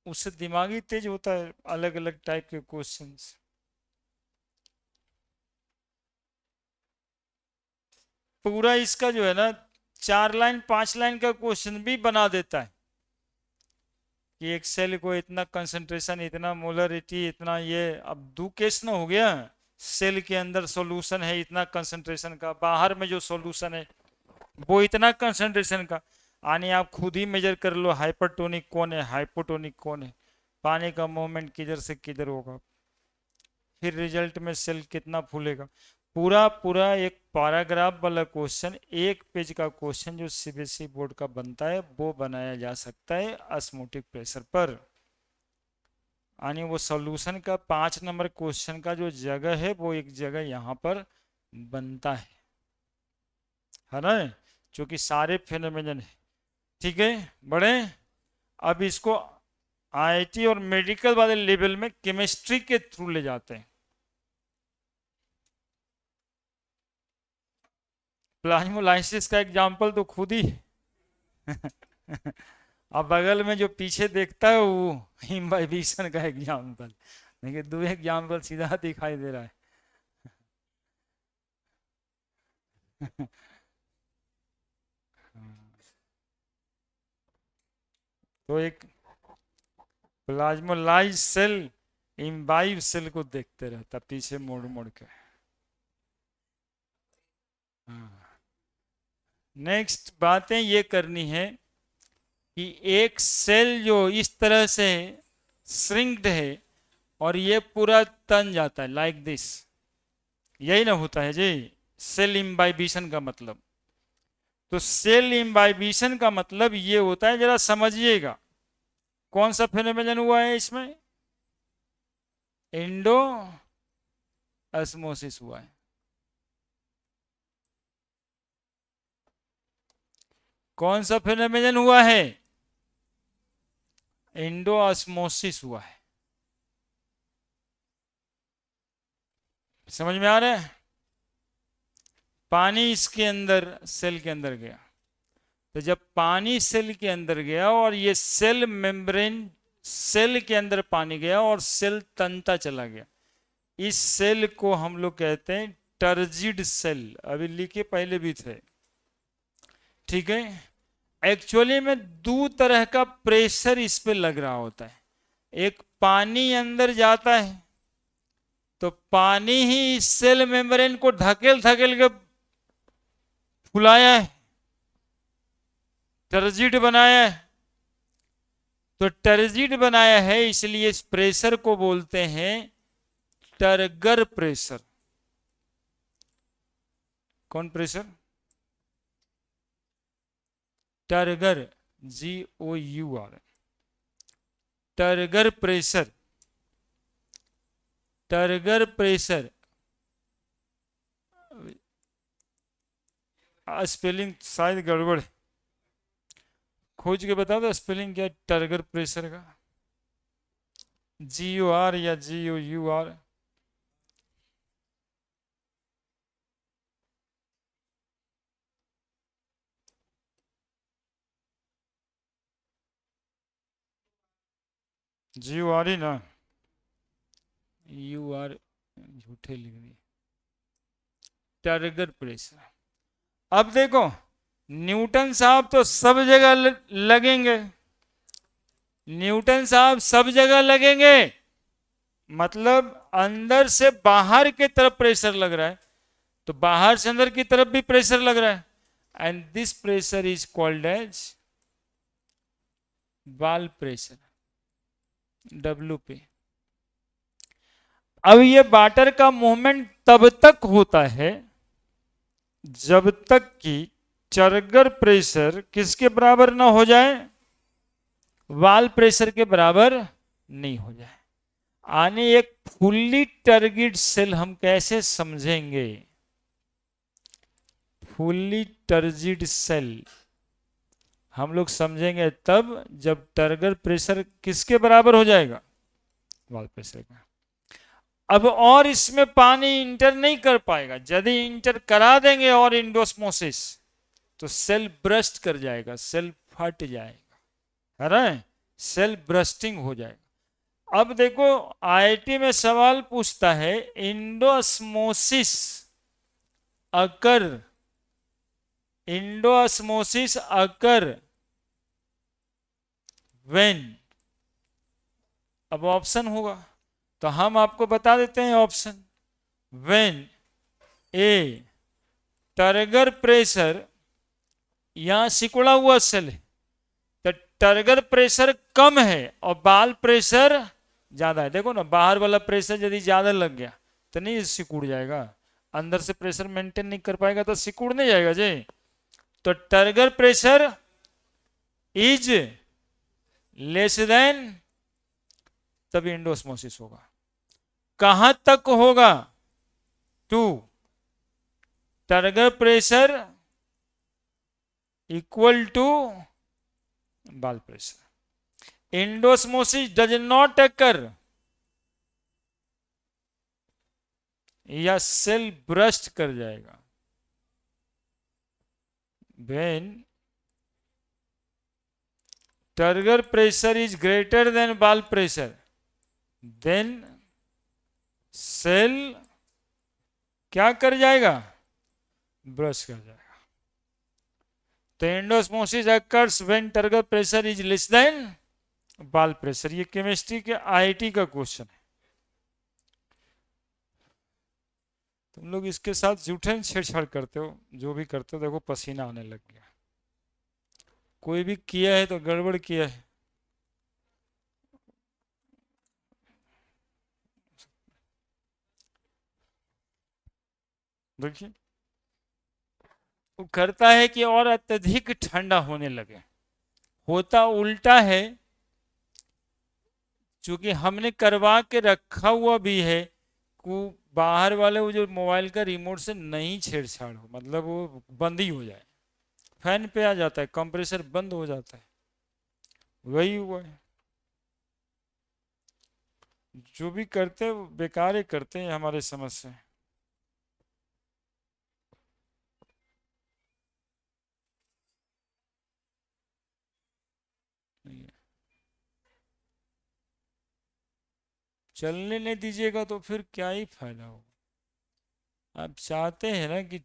उससे दिमागी तेज होता है, अलग अलग टाइप के क्वेश्चंस। पूरा इसका जो है ना 4 लाइन 5 लाइन का क्वेश्चन भी बना देता है कि एक सेल को इतना कंसंट्रेशन, इतना मोलरिटी, इतना ये। अब दो केस ना हो गया, सेल के अंदर सॉल्यूशन है इतना कंसंट्रेशन का, बाहर में जो सॉल्यूशन है वो इतना कंसंट्रेशन का। यानी आप खुद ही मेजर कर लो हाइपरटोनिक कौन है, हाइपोटोनिक कौन है, पानी का मूवमेंट किधर से किधर होगा, फिर रिजल्ट में सेल कितना फूलेगा। पूरा पूरा एक पैराग्राफ वाला क्वेश्चन, एक पेज का क्वेश्चन जो सीबीएसई बोर्ड का बनता है वो बनाया जा सकता है ऑस्मोटिक प्रेशर पर। यानी वो सॉल्यूशन का 5 नंबर क्वेश्चन का जो जगह है वो एक जगह यहाँ पर बनता है ना, जो कि सारे फेनोमेनन है। ठीक है, बड़े। अब इसको आईआईटी और मेडिकल वाले लेवल में केमिस्ट्री के थ्रू ले जाते हैं। प्लाज्मोलाइसिस का एग्जाम्पल तो खुद ही अब बगल में जो पीछे देखता है वो इम्बाइबिशन का एग्जाम्पल, देखिए दो एग्जाम्पल सीधा दिखाई दे रहा है। तो एक प्लाज्मोलाइज सेल इम्बाइब सेल को देखते रहता पीछे मुड़ मुड़ के। नेक्स्ट बातें ये करनी है कि एक सेल जो इस तरह से श्रिंक्ड है और ये पूरा तन जाता है लाइक दिस, यही ना होता है जी सेल इम्बाइबिशन का मतलब। तो सेल इम्बाइबिशन का मतलब ये होता है, जरा समझिएगा कौन सा फेनोमेनन हुआ है इसमें, एंडो ऑस्मोसिस हुआ है। कौन सा फेनोमेनन हुआ है, एंडो ऑस्मोसिस हुआ है। समझ में आ रहा है। पानी इसके अंदर सेल के अंदर गया, तो जब पानी सेल के अंदर गया और ये सेल मेम्ब्रेन सेल के अंदर पानी गया और सेल तनता चला गया, इस सेल को हम लोग कहते हैं टर्जिड सेल। अभी लिखे पहले भी थे, ठीक है। एक्चुअली में दो तरह का प्रेशर इस पे लग रहा होता है, एक पानी अंदर जाता है तो पानी ही इस सेल मेम्ब्रेन को धकेल धकेल के फुलाया है, टर्जिड बनाया है। तो टर्जिड बनाया है, इसलिए इस प्रेशर को बोलते हैं टर्गर प्रेशर। कौन pressure? Turgor, GOUR, turgor pressure. Turgor pressure, spelling शायद गड़बड़ है, खोज के बता दो स्पेलिंग क्या है टर्गर प्रेशर का। GOR या GOUR? GOR ही ना, UR झूठे लिख दिए। Turgor pressure. अब देखो न्यूटन साहब तो सब जगह लगेंगे, न्यूटन साहब सब जगह लगेंगे, मतलब अंदर से बाहर की तरफ प्रेशर लग रहा है, तो बाहर से अंदर की तरफ भी प्रेशर लग रहा है, and this pressure is called as wall pressure, WP। अब ये वाटर का मूवमेंट तब तक होता है जब तक कि टर्गर प्रेशर किसके बराबर ना हो जाए, वाल प्रेशर के बराबर नहीं हो जाए। आने एक फुल्ली टर्गिड सेल हम कैसे समझेंगे? फुल्ली टर्जिड सेल हम लोग समझेंगे तब जब टर्गर प्रेशर किसके बराबर हो जाएगा, वाल प्रेशर का। अब और इसमें पानी इंटर नहीं कर पाएगा, यदि इंटर करा देंगे और इंडोस्मोसिस तो सेल ब्रस्ट कर जाएगा, सेल फट जाएगा, है ना, सेल ब्रस्टिंग हो जाएगा। अब देखो IIT में सवाल पूछता है इंडोस्मोसिस अकर, इंडोस्मोसिस अकर व्हेन, अब ऑप्शन होगा तो हम आपको बता देते हैं option. When A turgor pressure, यहां सिकुड़ा हुआ सेल है तो टर्गर प्रेशर कम है और बाल प्रेशर ज्यादा है। देखो ना बाहर वाला प्रेशर यदि ज्यादा लग गया तो नहीं सिकुड़ जाएगा, अंदर से प्रेशर मेंटेन नहीं कर पाएगा तो सिकुड़ नहीं जाएगा जी। तो turgor pressure is less than, तभी इंडोस्मोसिस होगा। कहां तक होगा? To turgor pressure equal to wall pressure. Endosmosis does not occur या सेल ब्रस्ट कर जाएगा when turgor pressure is greater than wall pressure, then cell क्या कर जाएगा, ब्रश कर जाएगा। तो endosmosis occurs when turgor pressure is less than wall pressure. ये केमिस्ट्री के IIT का क्वेश्चन है। तुम लोग इसके साथ झूठे छेड़छाड़ करते हो, जो भी करते हो देखो पसीना आने लग गया। कोई भी किया है तो गड़बड़ किया है। देखिए वो करता है कि और अत्यधिक ठंडा होने लगे, होता उल्टा है। चूंकि हमने करवा के रखा हुआ भी है को बाहर वाले वो जो मोबाइल का रिमोट से नहीं छेड़छाड़ हो, मतलब वो बंद ही हो जाए, फैन पे आ जाता है, कंप्रेसर बंद हो जाता है, वही हुआ है। जो भी करते हैं बेकार ही करते हैं हमारे समझ से। चलने नहीं दीजिएगा तो फिर क्या ही फायदा होगा। आप चाहते हैं ना कि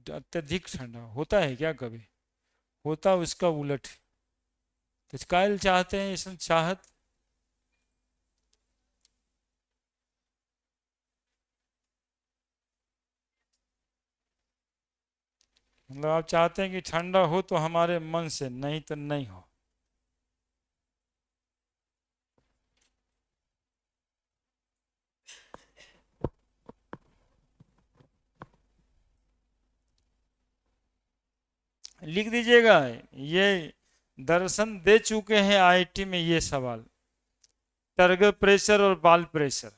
अत्यधिक ठंडा होता है क्या, कभी होता उसका उलट। तो कायल चाहते हैं इसमें चाहत मतलब आप चाहते हैं कि ठंडा हो तो हमारे मन से, नहीं तो नहीं हो। लिख दीजिएगा। ये दर्शन दे चुके हैं आईआईटी में ये सवाल, टर्गर प्रेशर और बाल प्रेशर।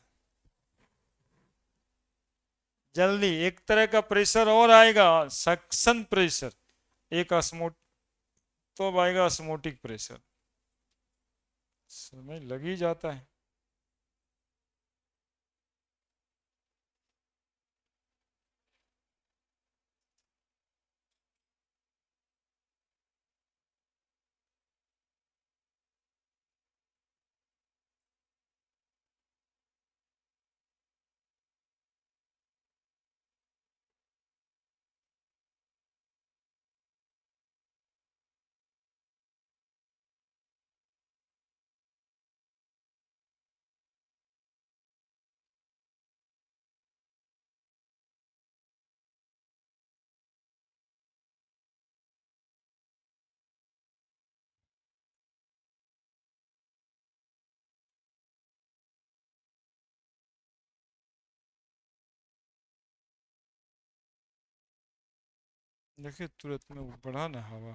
जल्दी, एक तरह का प्रेशर और आएगा, सक्शन प्रेशर, एक अस्मोट तो आएगा अस्मोटिक प्रेशर। समय लग ही जाता है। देखिए तुरंत में वो बढ़ा ना हवा,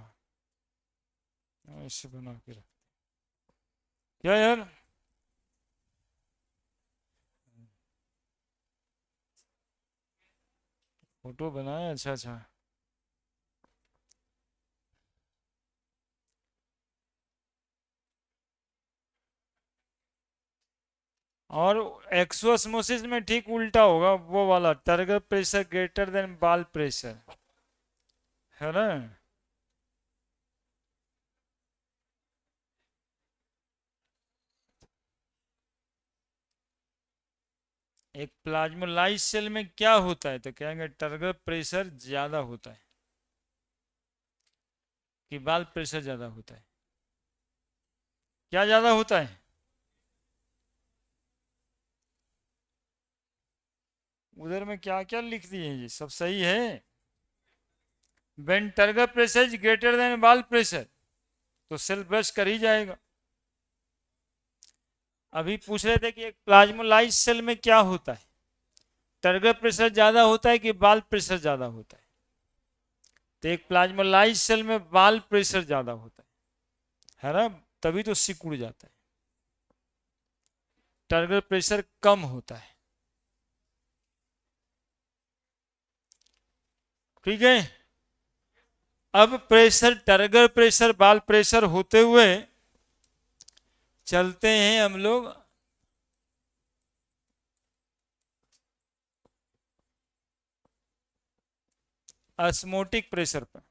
ऐसे बना के रख। क्या यार, फोटो बनाया, अच्छा अच्छा। और एक्सोस्मोसिस में ठीक उल्टा होगा, वो वाला turgor pressure greater than wall pressure, है ना। एक प्लाज्मोलाइज सेल में क्या होता है, तो कहेंगे टर्गर प्रेशर ज्यादा होता है कि बाल प्रेशर ज्यादा होता है। क्या ज्यादा होता है? उधर में क्या क्या लिख दिए हैं, ये सब सही है। When turgor pressure is greater than wall pressure, तो सेल ब्रश कर ही जाएगा। अभी पूछ रहे थे कि एक प्लाज्मोलाइज सेल में क्या होता है, टर्गर प्रेशर ज्यादा होता है कि बाल प्रेशर ज्यादा होता है। तो एक प्लाज्मोलाइज सेल में बाल प्रेशर ज्यादा होता है ना, तभी तो सिकुड़ जाता है। टर्गर प्रेशर कम होता है। ठीक है। अब प्रेशर, टर्गर प्रेशर बाल प्रेशर होते हुए चलते हैं हम लोग ऑस्मोटिक प्रेशर पर।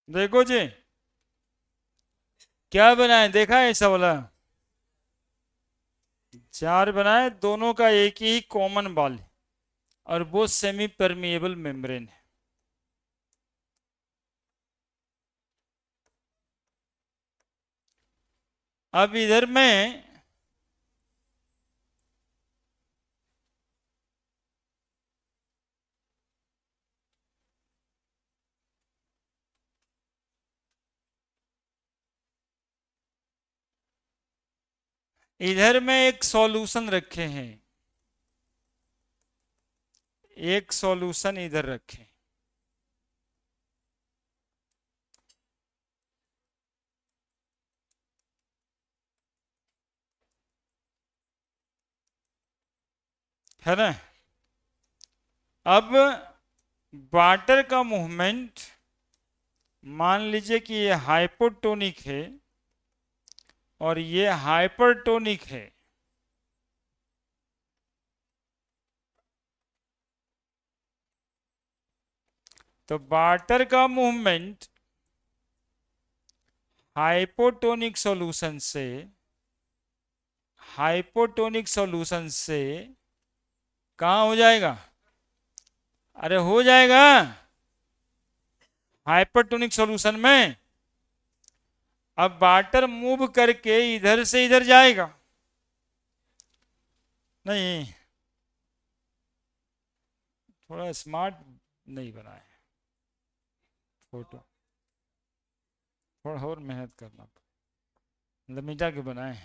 देखो जी, क्या बनाए देखा है, ऐसा वाला चार बनाए, दोनों का एक ही कॉमन बॉल है और वो सेमी परमिएबल मेम्ब्रेन है। अब इधर में इधर में एक सॉल्यूशन रखे हैं, एक सॉल्यूशन इधर रखे, है ना। अब वाटर का मूवमेंट मान लीजिए कि ये हाइपोटोनिक है और ये हाइपरटोनिक है। तो वाटर का मूवमेंट हाइपोटोनिक सॉल्यूशन से कहाँ हो जाएगा? अरे हो जाएगा हाइपरटोनिक सॉल्यूशन में। अब वाटर मूव करके इधर से इधर जाएगा नहीं, थोड़ा स्मार्ट नहीं बना है फोटो, थोड़ा और मेहनत करना, मतलब मिटा के बनाए।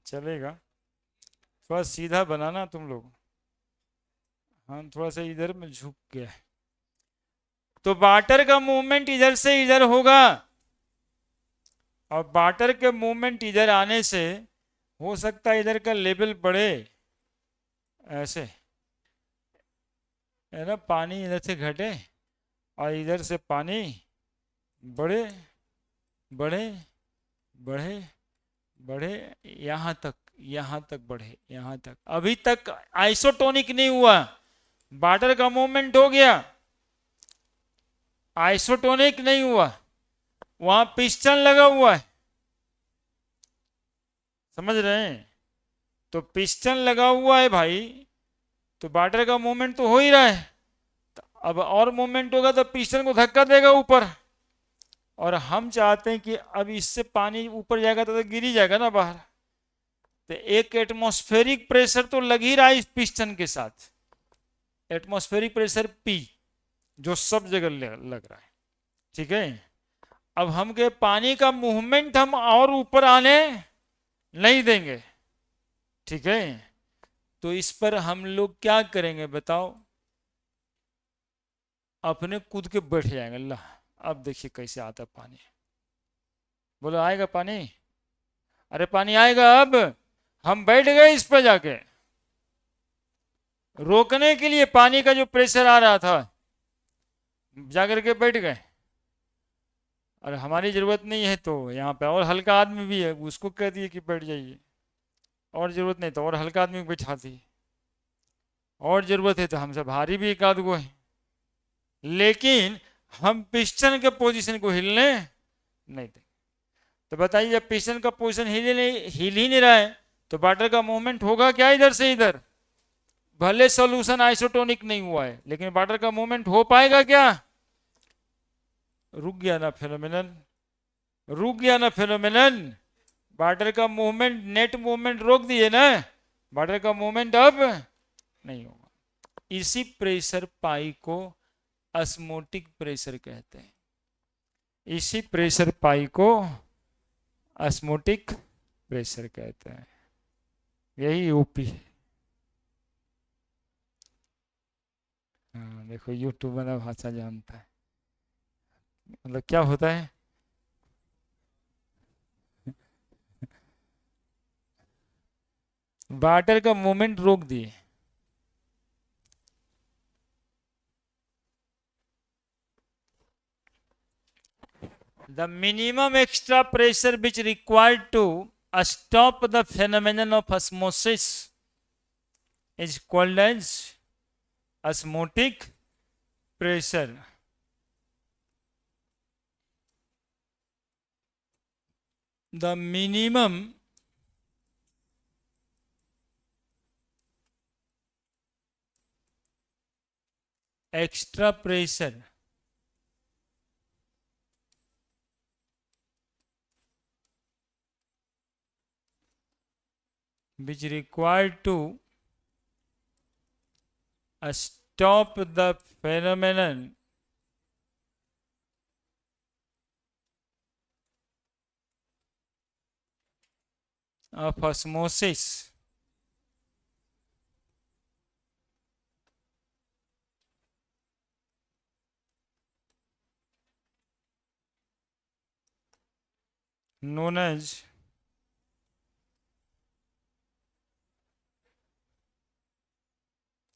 चलेगा, थोड़ा सीधा बनाना तुम लोग। हाँ थोड़ा सा इधर में झुक गया है। तो वाटर का मूवमेंट इधर से इधर होगा और वाटर के मूवमेंट इधर आने से हो सकता है इधर का लेवल बढ़े, ऐसे है ना, पानी इधर से घटे और इधर से पानी बढ़े बढ़े बढ़े बढ़े, यहाँ तक बढ़े, यहाँ तक। अभी तक आइसोटोनिक नहीं हुआ, वाटर का मूवमेंट हो गया, आइसोटोनिक नहीं हुआ, वहां पिस्टन लगा हुआ है, समझ रहे हैं? तो पिस्टन लगा हुआ है भाई, तो वाटर का मूवमेंट तो हो ही रहा है। तो अब और मूवमेंट होगा तो पिस्टन को धक्का देगा ऊपर, और हम चाहते हैं कि अब इससे पानी ऊपर जाएगा तो गिर ही जाएगा ना बाहर। तो एक एटमॉस्फेरिक प्रेशर तो लग ही रहा है इस पिस्टन के साथ, एटमॉस्फेरिक प्रेशर पी, जो सब जगह लग रहा है। ठीक है, अब हम के पानी का मूवमेंट हम और ऊपर आने नहीं देंगे। ठीक है, तो इस पर हम लोग क्या करेंगे बताओ? अपने कूद के बैठ जाएंगे। अल्लाह, अब देखिए कैसे आता पानी, बोलो आएगा पानी? अरे पानी आएगा। अब हम बैठ गए इस पर जाके, रोकने के लिए पानी का जो प्रेशर आ रहा था, जाकर के बैठ गए। और हमारी जरूरत नहीं है तो यहाँ पे और हल्का आदमी भी है, उसको कह दिए कि बैठ जाइए, और जरूरत नहीं तो और हल्का आदमी को बैठा दिए, और जरूरत है तो हमसे भारी भी एक आध गो है। लेकिन हम पिस्टन के पोजीशन को हिलने नहीं देंगे। तो बताइए, जब पिस्टन का पोजीशन हिल ही नहीं रहा है तो वाटर का मूवमेंट होगा क्या इधर से इधर? भले सॉल्यूशन आइसोटोनिक नहीं हुआ है लेकिन वाटर का मूवमेंट हो पाएगा क्या? रुक गया ना फेनोमेनन, रुक गया ना फेनोमेनन। वाटर का मूवमेंट, नेट मूवमेंट रोक दिए ना, वाटर का मूवमेंट अब नहीं होगा। इसी प्रेशर पाई को अस्मोटिक प्रेशर कहते हैं, इसी प्रेशर पाई को अस्मोटिक प्रेशर कहते हैं। यही यूपी है। हाँ देखो, यूट्यूब वाला भाषा जानता है, मतलब क्या होता है। वाटर का मूवमेंट रोक दिए, the minimum extra pressure which required to stop the phenomenon of osmosis is called as osmotic pressure. The minimum extra pressure which required to stop the phenomenon of osmosis known as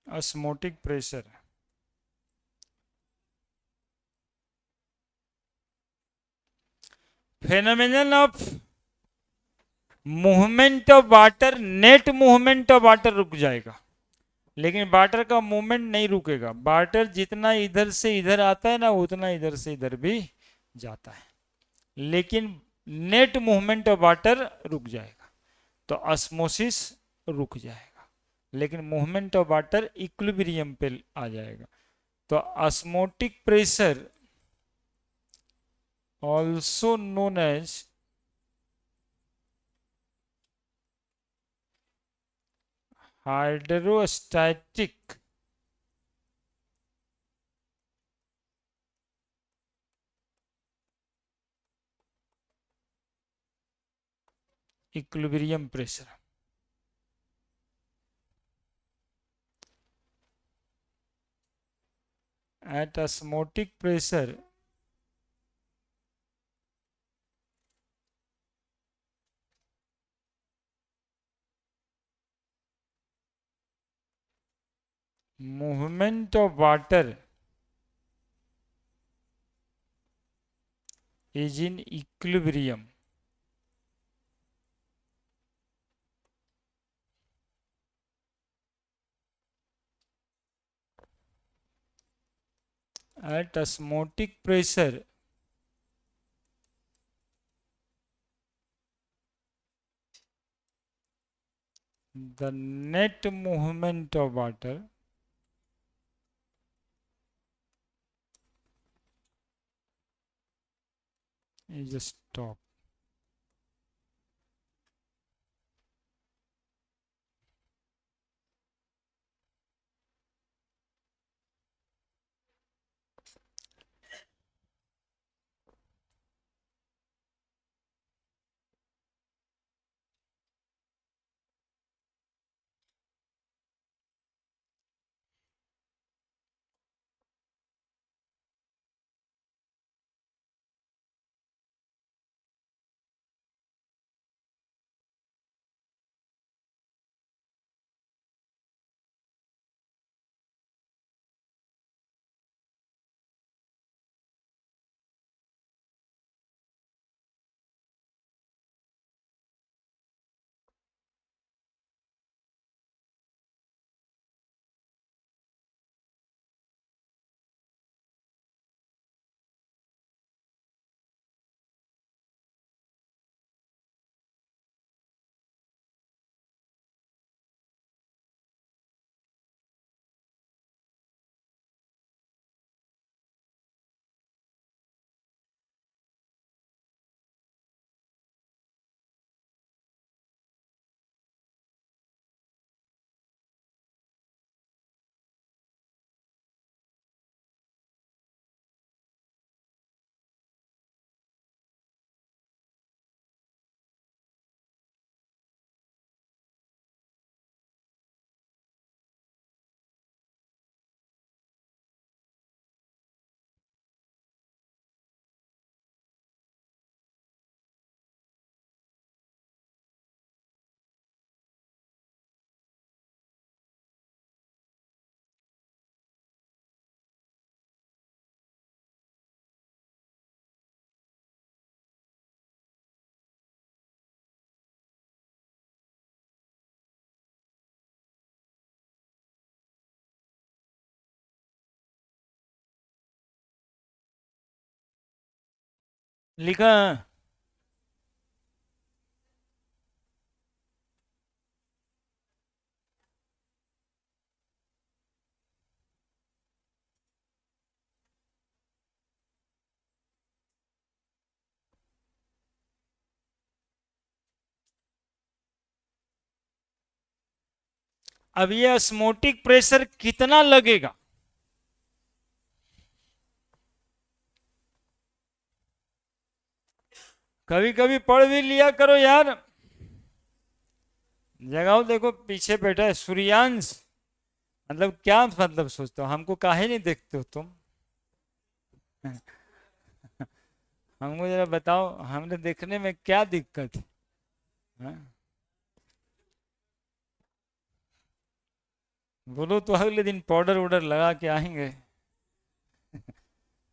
osmotic pressure, phenomenon of movement of water, net movement of water रुक जाएगा, लेकिन water का movement नहीं रुकेगा। Water जितना इधर से इधर आता है ना, उतना इधर से इधर भी जाता है, लेकिन नेट मूवमेंट ऑफ वाटर रुक जाएगा। तो ऑस्मोसिस रुक जाएगा, लेकिन मूवमेंट ऑफ वाटर इक्विलिब्रियम पे आ जाएगा। तो osmotic pressure also known as hydrostatic equilibrium pressure. At osmotic pressure, movement of water is in equilibrium. At osmotic pressure, the net movement of water is stop. लिखा। अब ये osmotic pressure कितना लगेगा, कभी कभी पढ़ भी लिया करो यार। जगाओ, देखो पीछे बैठा है सूर्यांश, मतलब क्या मतलब सोचते हो, हमको काहे नहीं देखते हो तुम? हमको जरा बताओ, हमने देखने में क्या दिक्कत है? हाँ? बोलो तो अगले दिन पाउडर वाउडर लगा के आएंगे।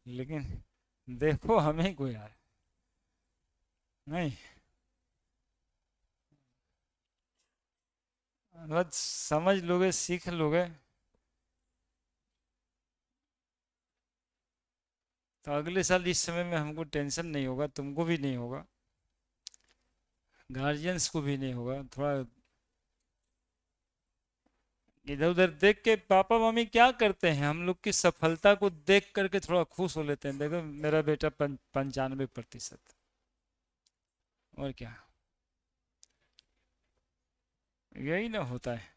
लेकिन देखो हमें को यार, नहीं, बस समझ लोगे, सीख लोगे, तो अगले साल इस समय में हमको टेंशन नहीं होगा, तुमको भी नहीं होगा, गार्जियंस को भी नहीं होगा। थोड़ा इधर उधर देख के पापा मम्मी क्या करते हैं, हम लोग की सफलता को देख करके थोड़ा खुश हो लेते हैं, देखो मेरा बेटा 95%। और क्या, यही ना होता है,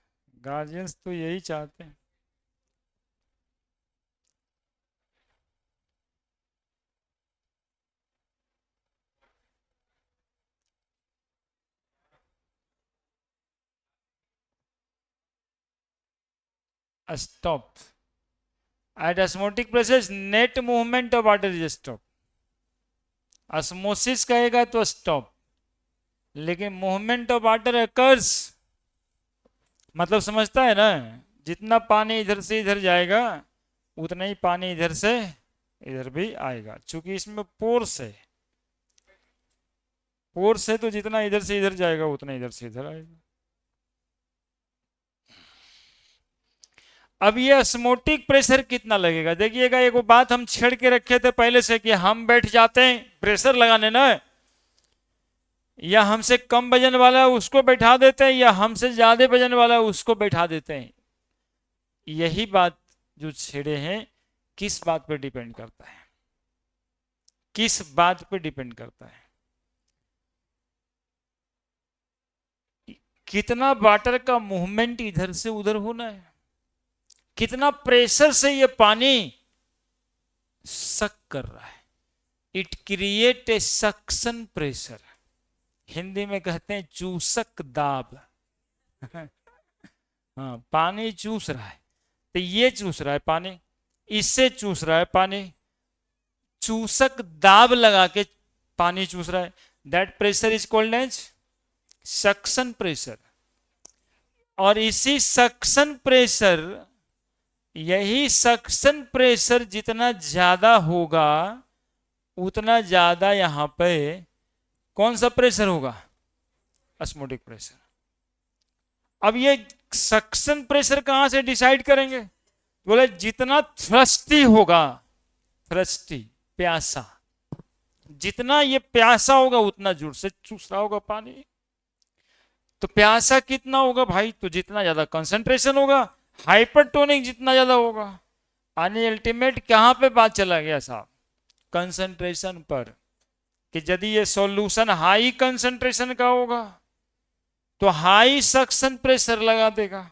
गार्जियंस तो यही चाहते हैं। Stop at osmotic process, net movement of water is stop. osmosis कहेगा तो स्टॉप, लेकिन मूवमेंट ऑफ वाटर अकर्स, मतलब समझता है ना, जितना पानी इधर से इधर जाएगा उतना ही पानी इधर से इधर भी आएगा, क्योंकि इसमें पोर्स है। फोर्स है तो जितना इधर से इधर जाएगा उतना इधर से इधर आएगा। अब ये osmotic प्रेशर कितना लगेगा, देखिएगा एक बात हम छेड़ के रखे थे पहले से कि हम बैठ जाते हैं प्रेशर लगाने ना, या हमसे कम वजन वाला उसको बैठा देते हैं, या हमसे ज्यादा वजन वाला उसको बैठा देते हैं। यही बात जो छेड़े हैं, किस बात पर डिपेंड करता है, किस बात पर डिपेंड करता है, कितना वाटर का मूवमेंट इधर से उधर होना है, कितना प्रेशर से ये पानी सक कर रहा है। It create a suction pressure, Hindi में कहते हैं चूसक दाब। हाँ, पानी चूस रहा है, तो ये चूस रहा है पानी, इससे चूस रहा है पानी, चूसक दाब लगा के पानी चूस रहा है। That pressure is called as suction pressure. और इसी सक्शन प्रेशर, यही सक्शन प्रेशर जितना ज्यादा होगा उतना ज्यादा यहां पे कौन सा प्रेशर होगा, ऑस्मोटिक प्रेशर। अब ये सक्शन प्रेशर कहां से डिसाइड करेंगे, बोले जितना थ्रस्टी होगा, थ्रस्टी प्यासा, जितना ये प्यासा होगा उतना जोर से चूस रहा होगा पानी। तो प्यासा कितना होगा भाई, तो जितना ज्यादा कंसंट्रेशन होगा, हाइपरटोनिक जितना ज्यादा होगा। यानी अल्टीमेट कहां पे बात चला गया साहब, कंसंट्रेशन पर, कि यदि ये सॉल्यूशन हाई कंसंट्रेशन का होगा तो हाई सक्शन प्रेशर लगा देगा,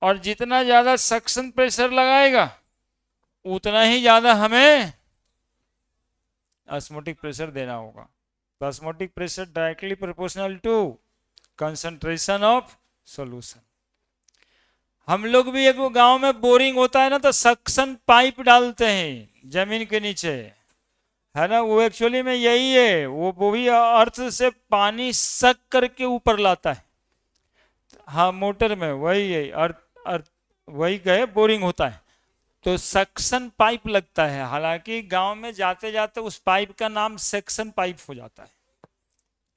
और जितना ज्यादा सक्शन प्रेशर लगाएगा उतना ही ज्यादा हमें ऑस्मोटिक प्रेशर देना होगा। तो osmotic pressure directly proportional to concentration of solution. हम लोग भी एक गांव में बोरिंग होता है ना, तो सक्शन पाइप डालते हैं जमीन के नीचे, है ना, वो एक्चुअली में यही है, वो भी अर्थ से पानी सक करके ऊपर लाता है। हाँ, मोटर में वही है, अर्थ अर्थ वही कहे बोरिंग होता है, तो सक्शन पाइप लगता है। हालांकि गांव में जाते जाते उस पाइप का नाम सेक्शन पाइप हो जाता है,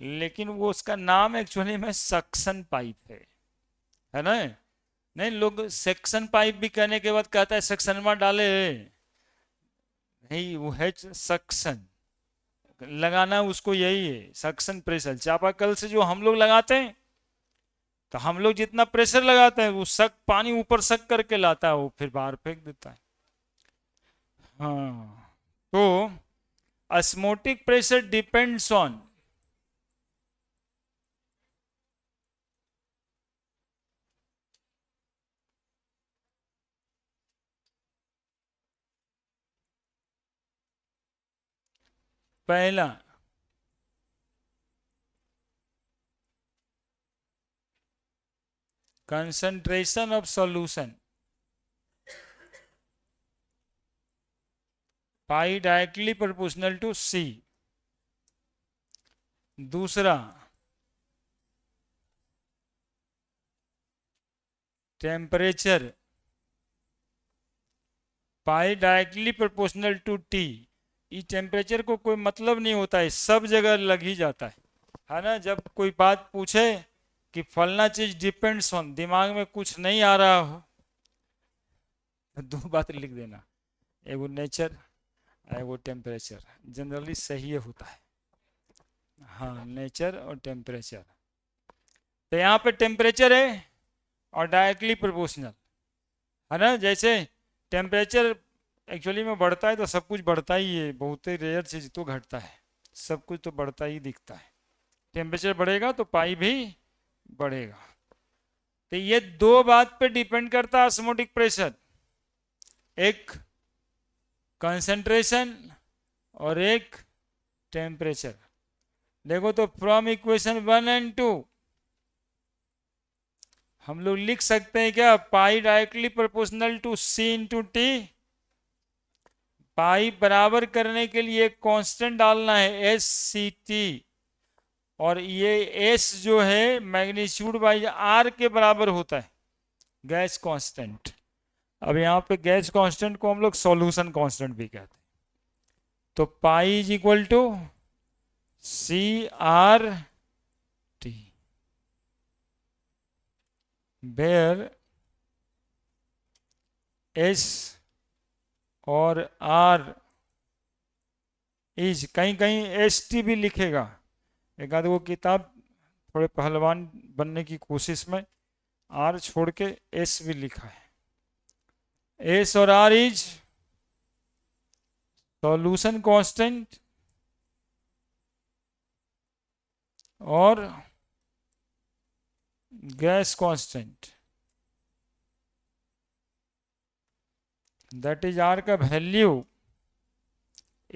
लेकिन वो उसका नाम एक्चुअली में सक्शन पाइप है ना। नहीं, लोग सेक्शन पाइप भी कहने के बाद कहता है सक्शन में डाले, नहीं वो है सक्शन, लगाना उसको यही है, सक्शन प्रेशर। चापाकल से जो हम लोग लगाते हैं, तो हम लोग जितना प्रेशर लगाते हैं वो सक पानी ऊपर सक करके लाता है, वो फिर बाहर फेंक देता है। हाँ, तो ऑस्मोटिक प्रेशर डिपेंड्स ऑन, पहला concentration of solution, pi directly proportional to C. दूसरा temperature pi directly proportional to T. ये टेम्परेचर को कोई मतलब नहीं होता है, सब जगह लग ही जाता है ना। जब कोई बात पूछे कि फलना चीज डिपेंड्स ऑन, दिमाग में कुछ नहीं आ रहा हो, दो बात लिख देना, एगो नेचर एगो टेम्परेचर, जनरली सही होता है। हाँ, नेचर और टेम्परेचर। तो यहाँ पे टेम्परेचर है और डायरेक्टली प्रोपोर्शनल है ना। जैसे टेम्परेचर एक्चुअली में बढ़ता है तो सब कुछ बढ़ता ही है, बहुत ही रेयर चीज तो घटता है, सब कुछ तो बढ़ता ही दिखता है। टेम्परेचर बढ़ेगा तो पाई भी बढ़ेगा। तो ये दो बात पे डिपेंड करता है ऑस्मोटिक प्रेशर, एक कंसंट्रेशन और एक टेम्परेचर। देखो तो फ्रॉम इक्वेशन 1 एंड 2 हम लोग लिख सकते हैं क्या, pi directly proportional to C into T. Pi बराबर करने के लिए कांस्टेंट डालना है एस सी टी, और ये एस जो है मैग्नीट्यूड बाई आर के बराबर होता है, गैस कांस्टेंट। अब यहाँ पे गैस कांस्टेंट को हम लोग सॉल्यूशन कांस्टेंट भी कहते हैं। तो pi is equal to C R T, where S और आर इज, कहीं कहीं एस टी भी लिखेगा, एक आध वो किताब थोड़े पहलवान बनने की कोशिश में आर छोड़ के एस भी लिखा है। एस और आर इज सॉल्यूशन कांस्टेंट और gas constant, that is R का वैल्यू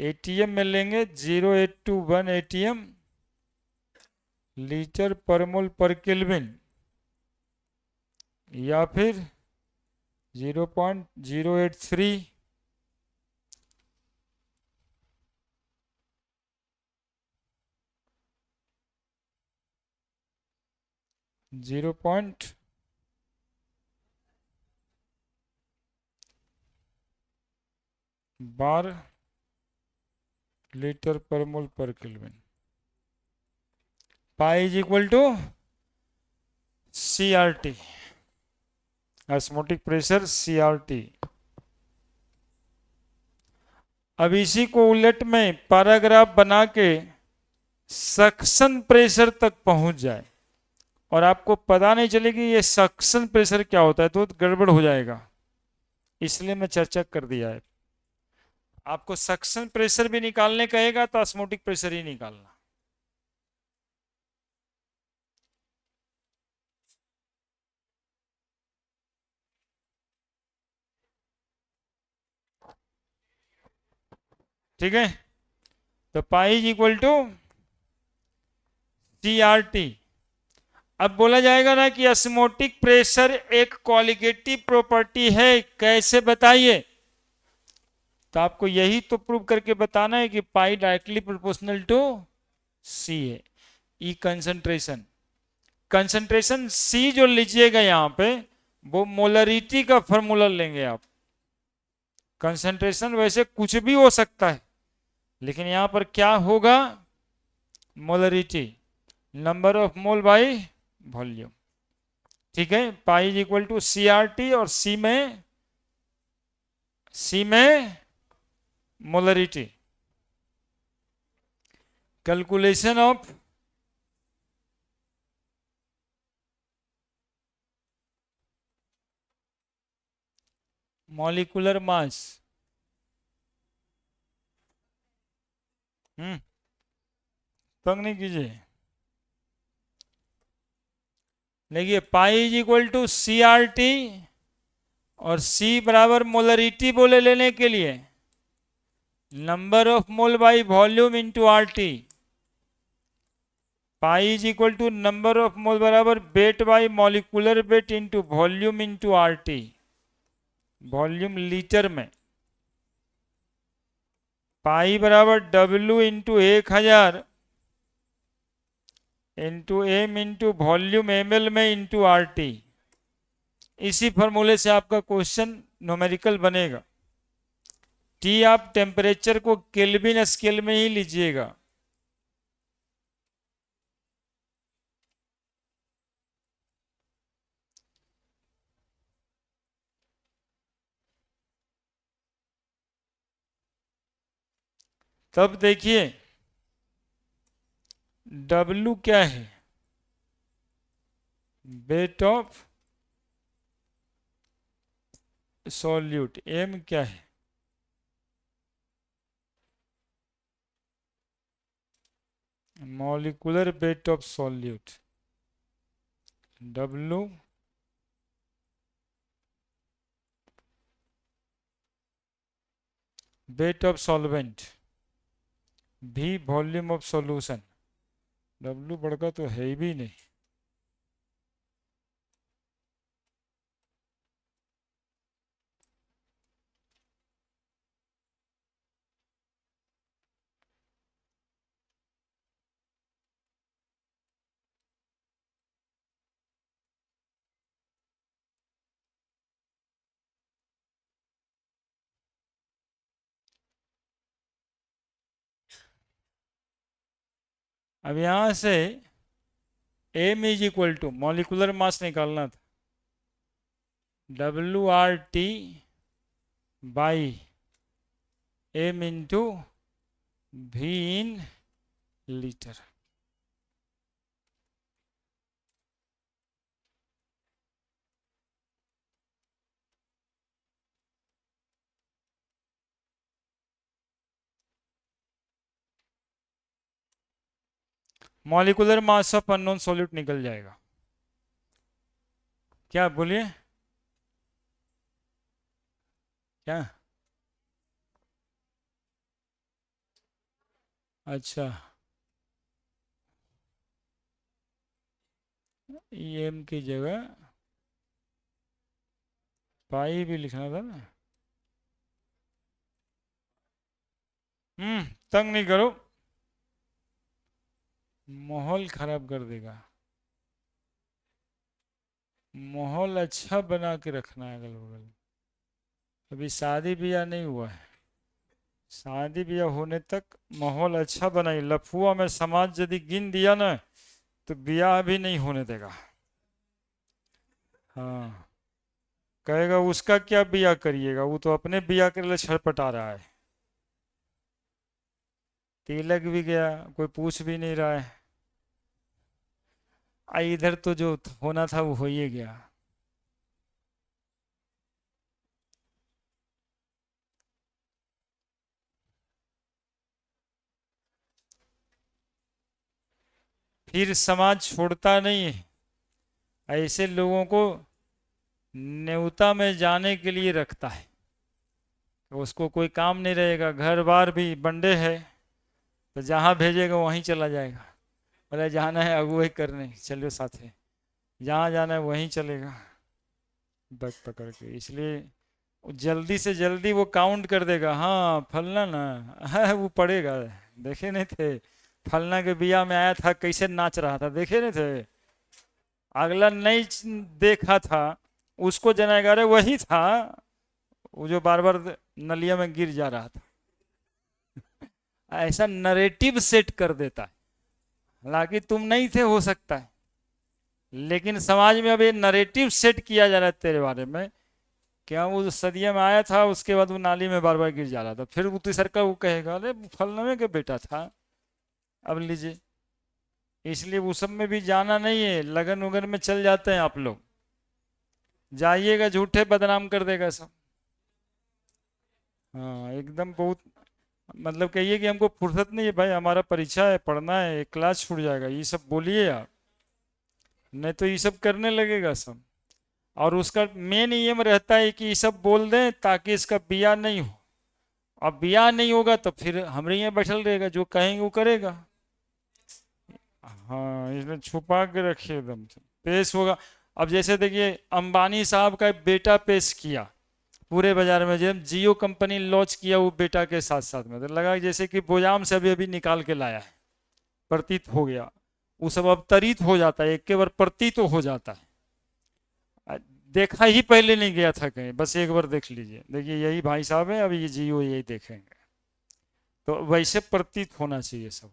एटीएम में लेंगे 0821 एटीएम लीटर पर मोल पर केल्विन, या फिर 0.083 0.12 लीटर पर मोल पर kelvin. Pi is equal to C R T, osmotic pressure C R T. अब इसी को उलट में पैराग्राफ बना के सक्शन प्रेशर तक पहुंच जाए और आपको पता नहीं चलेगी ये सक्शन प्रेशर क्या होता है, तो गड़बड़ हो जाएगा, इसलिए मैं चर्चा कर दिया है। आपको सक्शन प्रेशर भी निकालने कहेगा तो ऑस्मोटिक प्रेशर ही निकालना। ठीक है, तो pi is equal to C R T. अब बोला जाएगा ना कि ऑस्मोटिक प्रेशर एक क्वालिटेटिव प्रॉपर्टी है, कैसे बताइए। तो आपको यही तो प्रूव करके बताना है कि पाई डायरेक्टली प्रोपोर्शनल टू सी है। ई कंसंट्रेशन, कंसंट्रेशन सी जो लीजिएगा यहां पे वो मोलरिटी का फॉर्मूला लेंगे आप। कंसंट्रेशन वैसे कुछ भी हो सकता है, लेकिन यहां पर क्या होगा, molarity, number of mole by volume. ठीक है, pi is equal to C R T, और सी में molarity. Calculation of molecular mass. तंग नहीं कीजिए, देखिए pi is equal to C R T, और सी बराबर मोलरिटी बोले लेने के लिए number of mole by volume into R T. Pi is equal to number of mole बराबर weight by molecular weight into volume into R T, volume litre में। Pi बराबर W into 1000 into M into volume M L में into R T. इसी फॉर्मूले से आपका question numerical बनेगा। T आप टेम्परेचर को केल्विन स्केल में ही लीजिएगा। तब देखिए W क्या है, वेट ऑफ सॉल्यूट। M क्या है, molecular weight of solute. W weight of solvent, V volume of solution. W बड़का तो है भी नहीं। अब यहां से M is equal to molecular mass निकालना था, WRT by M into V in litre. Molecular mass of unknown solute निकल जाएगा। क्या बोलिए, क्या? अच्छा, EM की जगह पाई भी लिखना था ना। तंग नहीं करो, माहौल खराब कर देगा। माहौल अच्छा बना के रखना है अगल बगल। अभी शादी ब्याह नहीं हुआ है, शादी ब्याह होने तक माहौल अच्छा बनाइए। लफुआ में समाज यदि गिन दिया ना तो ब्याह भी नहीं होने देगा। हाँ, कहेगा उसका क्या ब्याह करिएगा, वो तो अपने ब्याह के लिए छटपटा रहा है। तिलक भी गया, कोई पूछ भी नहीं रहा है। इधर तो जो होना था वो हो ही गया। फिर समाज छोड़ता नहीं है, ऐसे लोगों को न्योता में जाने के लिए रखता है। उसको कोई काम नहीं रहेगा, घर बार भी बंडे है, तो जहाँ भेजेगा वहीं चला जाएगा। बोले जाना है अगुवाई करने, चलो साथ है, जहाँ जाना है वहीं चलेगा बैग पकड़ के। इसलिए जल्दी से जल्दी वो काउंट कर देगा। हाँ फलना ना है, वो पड़ेगा। देखे नहीं थे फलना के बिया में आया था कैसे नाच रहा था, देखे नहीं थे? अगला नहीं देखा था, उसको जनाएगा अरे वही था वो जो बार बार नलिया में गिर जा रहा था। ऐसा नरेटिव सेट कर देता है, हालांकि तुम नहीं थे हो सकता है, लेकिन समाज में अब ये नरेटिव सेट किया जा रहा है तेरे बारे में। क्या वो सदिया में आया था, उसके बाद वो नाली में बार बार गिर जा रहा था, फिर वो तीसर का वो कहेगा अरे फलनवे के बेटा था। अब लीजिए, इसलिए वो सब में भी जाना नहीं है, लगन उगन में चल जाते हैं आप लोग, जाइएगा झूठे बदनाम कर देगा सब। हाँ एकदम बहुत, मतलब कहिए कि हमको फुर्सत नहीं है भाई, हमारा परीक्षा है, पढ़ना है, एक क्लास छूट जाएगा, ये सब बोलिए आप, नहीं तो ये सब करने लगेगा सब। और उसका मेन एम रहता है कि ये सब बोल दें ताकि इसका बिया नहीं हो। अब बिया नहीं होगा तो फिर हमारे यहाँ बैठल रहेगा, जो कहेंगे वो करेगा। हाँ इसने छुपा के रखे एकदम से पेश होगा। अब जैसे देखिए अंबानी साहब का बेटा पेश किया पूरे बाजार में, जब जियो कंपनी लॉन्च किया वो बेटा के साथ साथ में, तो लगा जैसे कि बोयाम से अभी अभी निकाल के लाया है, प्रतीत हो गया। वो सब अब तरित हो जाता है, एक के बार प्रतीत हो जाता है। देखा ही पहले नहीं गया था कहीं, बस एक बार देख लीजिए, देखिए यही भाई साहब हैं, अभी ये जियो यही देखेंगे। तो वैसे प्रतीत होना चाहिए सब।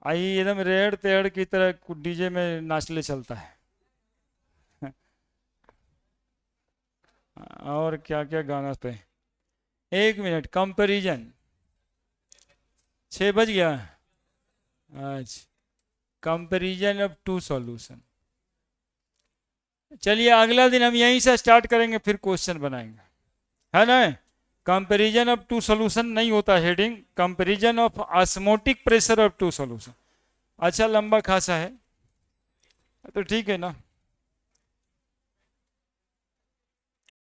आई एकदम रेड़ तेड़ की तरह डीजे में नाचले चलता है। और क्या क्या गाना पे। एक मिनट, कंपैरिजन। 6 बज गया। अच्छा, कंपैरिजन ऑफ टू सॉल्यूशन। चलिए अगला दिन हम यहीं से स्टार्ट करेंगे, फिर क्वेश्चन बनाएंगे, है ना। कंपैरिजन ऑफ टू सॉल्यूशन नहीं होता heading, comparison of osmotic pressure of two solution. अच्छा लंबा खासा है, तो ठीक है ना।